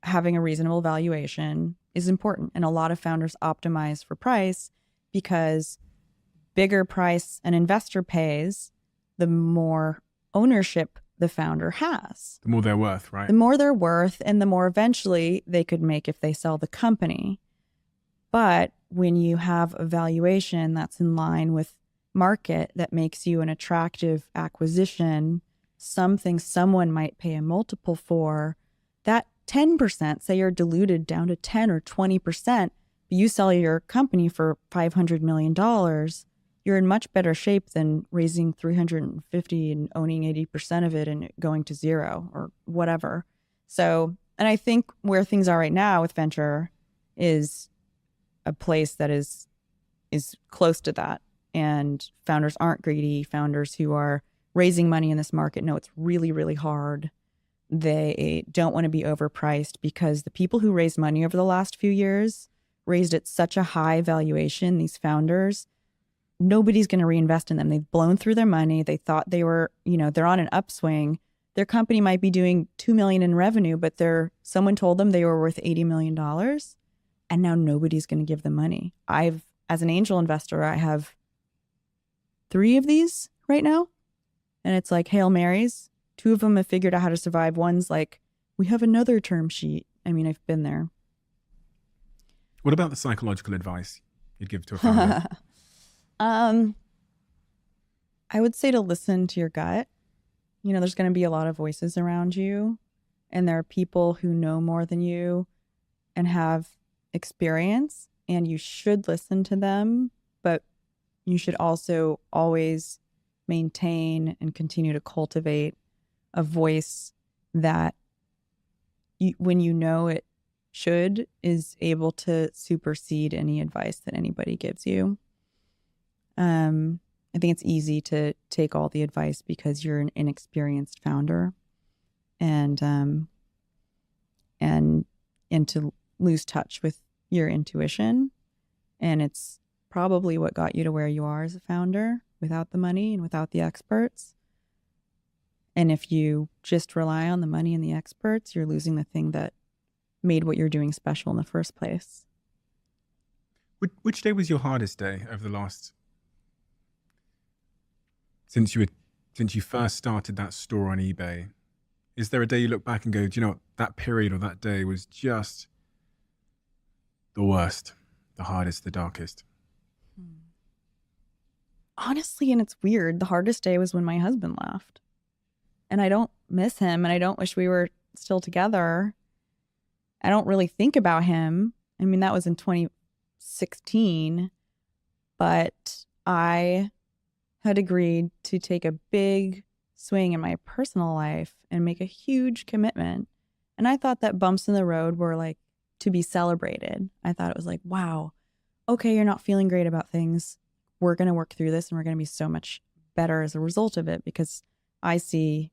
having a reasonable valuation is important. And a lot of founders optimize for price because bigger price an investor pays, the more ownership the founder has. The more they're worth, right? The more they're worth, and the more eventually they could make if they sell the company. But when you have a valuation that's in line with market that makes you an attractive acquisition, something someone might pay a multiple for, that 10%, say you're diluted down to 10 or 20%, you sell your company for $500 million, you're in much better shape than raising 350 and owning 80% of it and it going to zero or whatever. So, and I think where things are right now with venture is a place that is close to that. And founders aren't greedy. Founders who are raising money in this market know it's really, really hard. They don't want to be overpriced because the people who raised money over the last few years raised at such a high valuation, these founders, nobody's going to reinvest in them. They've blown through their money. They thought they were, they're on an upswing. Their company might be doing $2 million in revenue, but someone told them they were worth $80 million. And now nobody's going to give them money. As an angel investor, I have 3 of these right now. And it's like Hail Marys. 2 of them have figured out how to survive. One's like, we have another term sheet. I mean, I've been there. What about the psychological advice you'd give to a founder? I would say to listen to your gut. There's going to be a lot of voices around you, and there are people who know more than you and have experience, and you should listen to them, but you should also always maintain and continue to cultivate a voice that when it is able to supersede any advice that anybody gives you. I think it's easy to take all the advice because you're an inexperienced founder. and and to lose touch with your intuition. And it's probably what got you to where you are as a founder, without the money and without the experts. And if you just rely on the money and the experts, you're losing the thing that made what you're doing special in the first place. Which day was your hardest day over the last, since you first started that store on eBay? Is there a day you look back and go, do you know what, that period or that day was just the worst, the hardest, the darkest? Honestly, and it's weird, the hardest day was when my husband left. And I don't miss him, and I don't wish we were still together. I don't really think about him. I mean, that was in 2016, but I had agreed to take a big swing in my personal life and make a huge commitment. And I thought that bumps in the road were like to be celebrated. I thought it was like, wow, okay, you're not feeling great about things. We're going to work through this, and we're going to be so much better as a result of it, because I see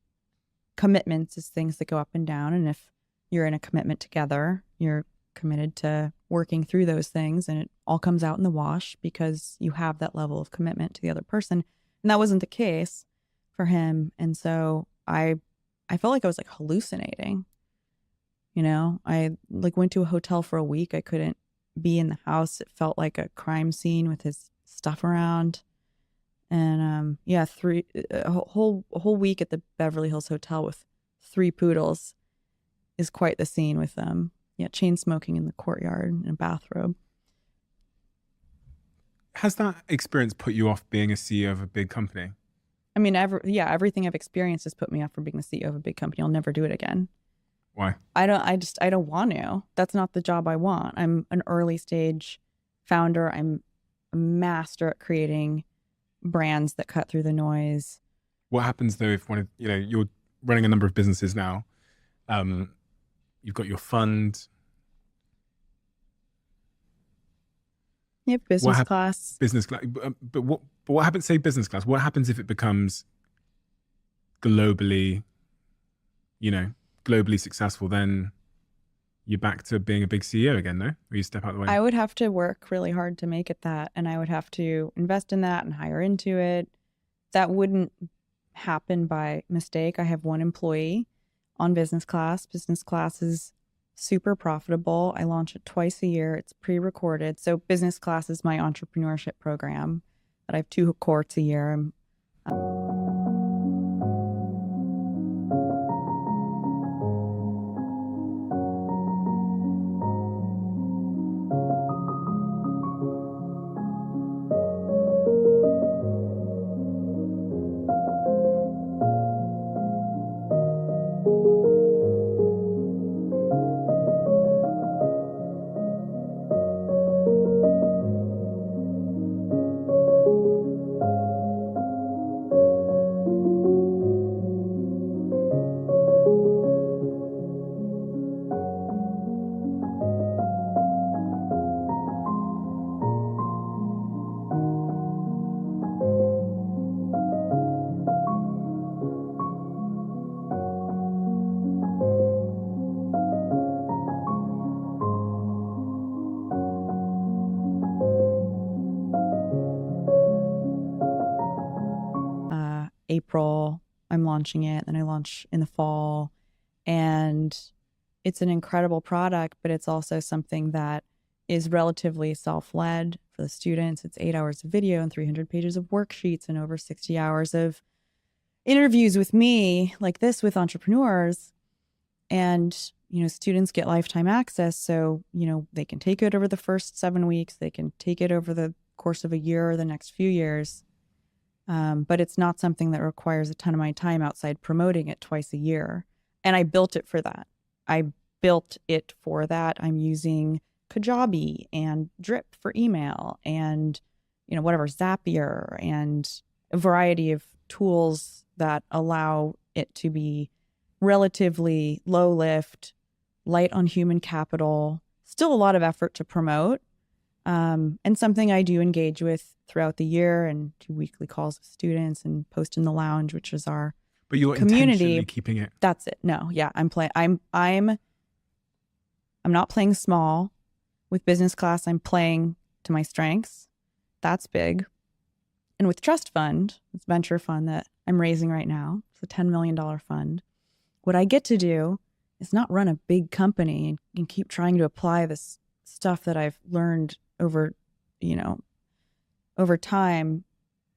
commitments as things that go up and down. And if you're in a commitment together, you're committed to working through those things, and it all comes out in the wash because you have that level of commitment to the other person. And that wasn't the case for him. And so I felt like I was like hallucinating. You know, I like went to a hotel for a week. I couldn't be in the house. It felt like a crime scene with his stuff around. And a whole week at the Beverly Hills Hotel with 3 poodles is quite the scene with them. Yeah, chain smoking in the courtyard in a bathrobe. Has that experience put you off being a CEO of a big company? I mean, everything I've experienced has put me off for being the CEO of a big company. I'll never do it again. Why? I don't want to. That's not the job I want. I'm an early stage founder. I'm a master at creating brands that cut through the noise. What happens though if you're running a number of businesses now, you've got your fund. Yep, business class. Business class. But what happens, say business class, what happens if it becomes globally successful? Then you're back to being a big CEO again, no? Or you step out of the way? I would have to work really hard to make it that, and I would have to invest in that and hire into it. That wouldn't happen by mistake. I have 1 employee on business class. Business class is super profitable. I launch it twice a year. It's pre-recorded. So business class is my entrepreneurship program that I have 2 cohorts a year. April, I'm launching it. Then I launch in the fall. And it's an incredible product, but it's also something that is relatively self-led for the students. It's 8 hours of video and 300 pages of worksheets and over 60 hours of interviews with me like this with entrepreneurs. And, students get lifetime access. So, they can take it over the first 7 weeks. They can take it over the course of a year or the next few years. But it's not something that requires a ton of my time outside promoting it twice a year. And I built it for that. I'm using Kajabi and Drip for email and, Zapier and a variety of tools that allow it to be relatively low lift, light on human capital, still a lot of effort to promote. And something I do engage with throughout the year and do weekly calls with students and post in the lounge, which is our But you're community, intentionally keeping it. that's it. No, yeah, I'm not playing small. With business class, I'm playing to my strengths. That's big. And with trust fund, this venture fund that I'm raising right now, it's a $10 million fund. What I get to do is not run a big company and keep trying to apply this stuff that I've learned over time.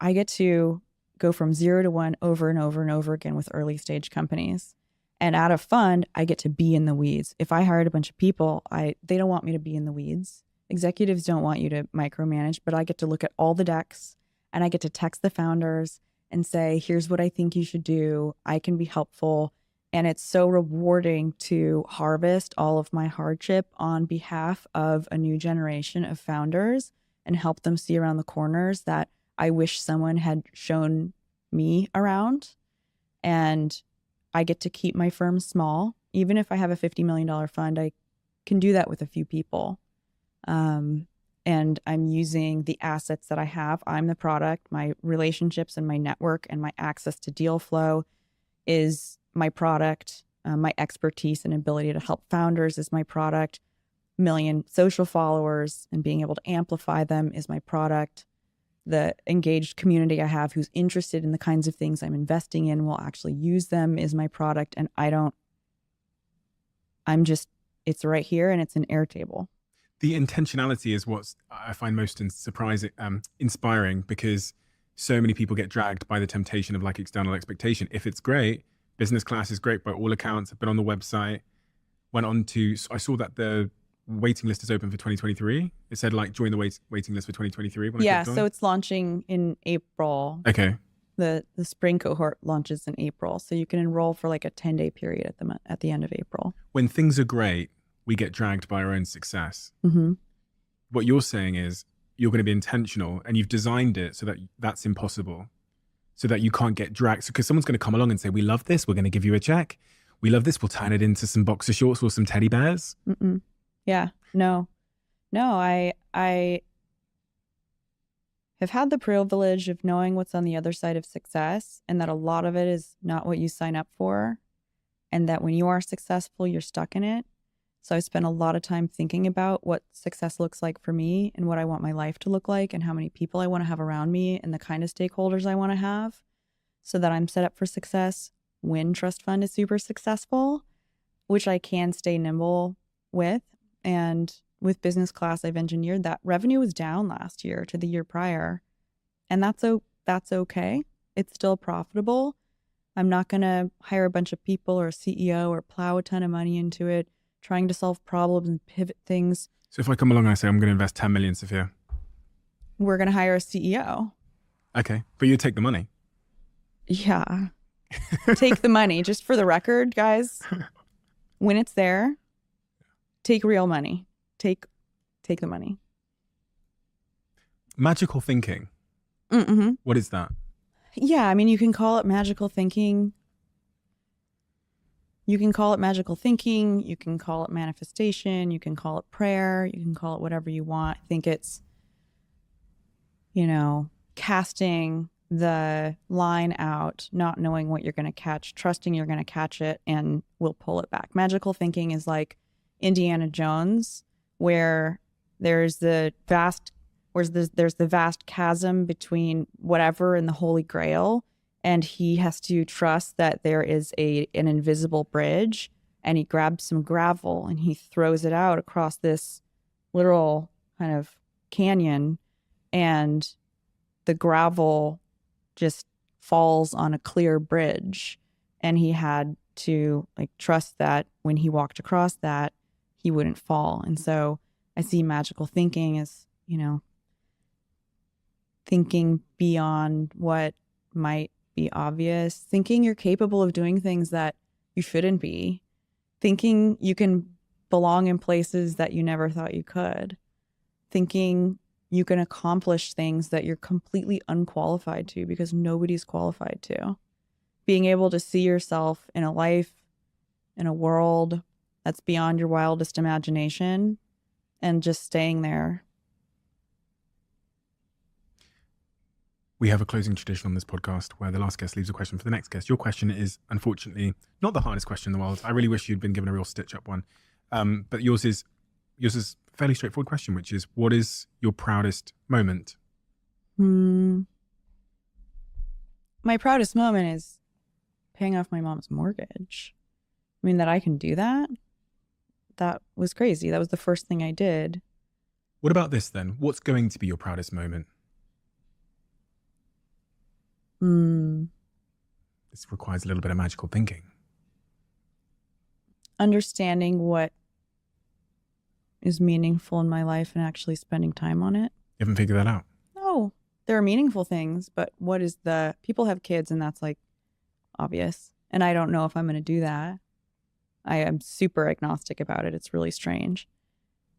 I get to go from 0 to 1 over and over and over again with early stage companies. And at a fund, I get to be in the weeds. If I hired a bunch of people, they don't want me to be in the weeds. Executives don't want you to micromanage, but I get to look at all the decks and I get to text the founders and say, here's what I think you should do. I can be helpful. And it's so rewarding to harvest all of my hardship on behalf of a new generation of founders and help them see around the corners that I wish someone had shown me around. And I get to keep my firm small. Even if I have a $50 million fund, I can do that with a few people. And I'm using the assets that I have. I'm the product. My relationships and my network and my access to deal flow is my product. My expertise and ability to help founders is my product. Million social followers and being able to amplify them is my product. The engaged community I have who's interested in the kinds of things I'm investing in will actually use them is my product. And it's right here and it's an Airtable. The intentionality is what I find most inspiring, because so many people get dragged by the temptation of like external expectation. If it's great, business class is great by all accounts. I've been on the website, I saw that the waiting list is open for 2023. It said like join the waiting list for 2023. Yeah, so it's launching in April. Okay. The spring cohort launches in April, so you can enroll for like a 10-day period at the end of April. When things are great, we get dragged by our own success. Mm-hmm. What you're saying is you're going to be intentional and you've designed it so that that's impossible, so that you can't get dragged. Because someone's going to come along and say, we love this, we're going to give you a check. We love this, we'll turn it into some boxer shorts or some teddy bears. Mm-mm. Yeah, no, I have had the privilege of knowing what's on the other side of success, and that a lot of it is not what you sign up for, and that when you are successful, you're stuck in it. So I spent a lot of time thinking about what success looks like for me and what I want my life to look like and how many people I want to have around me and the kind of stakeholders I want to have so that I'm set up for success when Trust Fund is super successful, which I can stay nimble with. And with business class, I've engineered that. Revenue was down last year to the year prior, and that's okay. It's still profitable. I'm not going to hire a bunch of people or a CEO or plow a ton of money into it, trying to solve problems and pivot things. So if I come along and I say, I'm going to invest 10 million, Sophia. We're going to hire a CEO. Okay, but you take the money. Yeah. Take the money. Just for the record, guys, when it's there, take real money. Take the money. Magical thinking. Mm-hmm. What is that? Yeah, I mean, you can call it magical thinking. You can call it magical thinking. You can call it manifestation. You can call it prayer. You can call it whatever you want. I think it's, casting the line out, not knowing what you're going to catch, trusting you're going to catch it, and we'll pull it back. Magical thinking is like Indiana Jones, where there's the vast chasm between whatever and the Holy Grail, and he has to trust that there is an invisible bridge, and he grabs some gravel and he throws it out across this literal kind of canyon, and the gravel just falls on a clear bridge, and he had to trust that when he walked across that, he wouldn't fall. And so I see magical thinking as, thinking beyond what might be obvious, thinking you're capable of doing things that you shouldn't be, thinking you can belong in places that you never thought you could, thinking you can accomplish things that you're completely unqualified to because nobody's qualified to, being able to see yourself in a life, in a world that's beyond your wildest imagination, and just staying there. We have a closing tradition on this podcast where the last guest leaves a question for the next guest. Your question is, unfortunately, not the hardest question in the world. I really wish you'd been given a real stitch-up one. But yours is a fairly straightforward question, which is, what is your proudest moment? My proudest moment is paying off my mom's mortgage. I mean, that I can do that. That was crazy. That was the first thing I did. What about this then? What's going to be your proudest moment? This requires a little bit of magical thinking. Understanding what is meaningful in my life and actually spending time on it. You haven't figured that out? No, there are meaningful things, but what is people have kids and that's like obvious. And I don't know if I'm going to do that. I am super agnostic about it. It's really strange.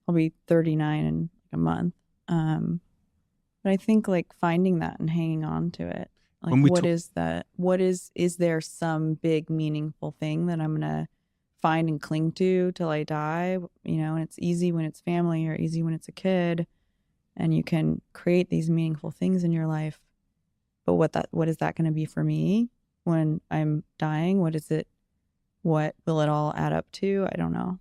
I'll be 39 in a month. But I think like finding that and hanging on to it. Like what is that? Is there some big meaningful thing that I'm going to find and cling to till I die? You know, and it's easy when it's family or easy when it's a kid and you can create these meaningful things in your life. But what is that going to be for me when I'm dying? What is it? What will it all add up to? I don't know.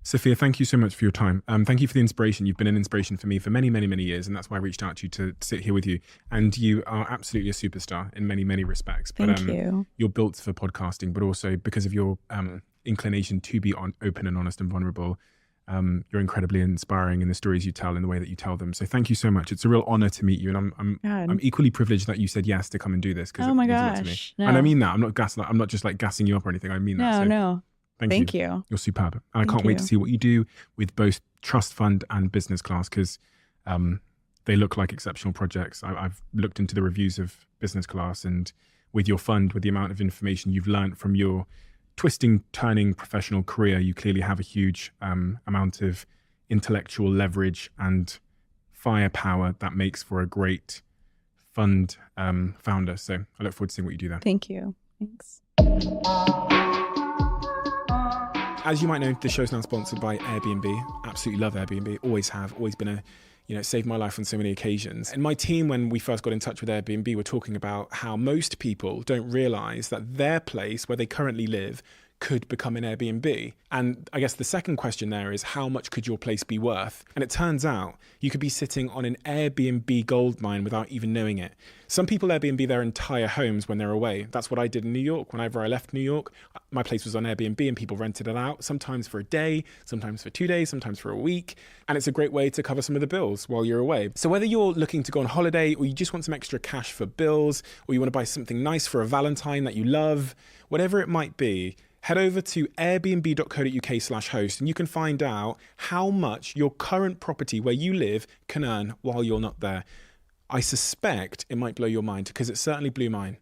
Sophia, thank you so much for your time. Thank you for the inspiration. You've been an inspiration for me for many, many, many years, and that's why I reached out to you to sit here with you. And you are absolutely a superstar in many, many respects. But, Thank you. You're built for podcasting, but also because of your inclination to be open and honest and vulnerable. You're incredibly inspiring in the stories you tell and the way that you tell them. So thank you so much. It's a real honor to meet you, and I'm equally privileged that you said yes to come and do this. Oh my gosh! No. And I mean that. I'm not just like gassing you up or anything. I mean that. No. Thank you. You're superb. And I can't wait to see what you do with both Trust Fund and Business Class, because they look like exceptional projects. I've looked into the reviews of Business Class, and with your fund, with the amount of information you've learned from your twisting, turning professional career, you clearly have a huge amount of intellectual leverage and firepower that makes for a great fund founder. So I look forward to seeing what you do there. Thank you. Thanks. As you might know, the show's now sponsored by Airbnb. Absolutely love Airbnb. Always have. Always been saved my life on so many occasions. And my team, when we first got in touch with Airbnb, were talking about how most people don't realize that their place where they currently live could become an Airbnb. And I guess the second question there is, how much could your place be worth? And it turns out you could be sitting on an Airbnb goldmine without even knowing it. Some people Airbnb their entire homes when they're away. That's what I did in New York. Whenever I left New York, my place was on Airbnb and people rented it out, sometimes for a day, sometimes for 2 days, sometimes for a week. And it's a great way to cover some of the bills while you're away. So whether you're looking to go on holiday, or you just want some extra cash for bills, or you want to buy something nice for a Valentine that you love, whatever it might be, head over to airbnb.co.uk/host and you can find out how much your current property where you live can earn while you're not there. I suspect it might blow your mind, because it certainly blew mine.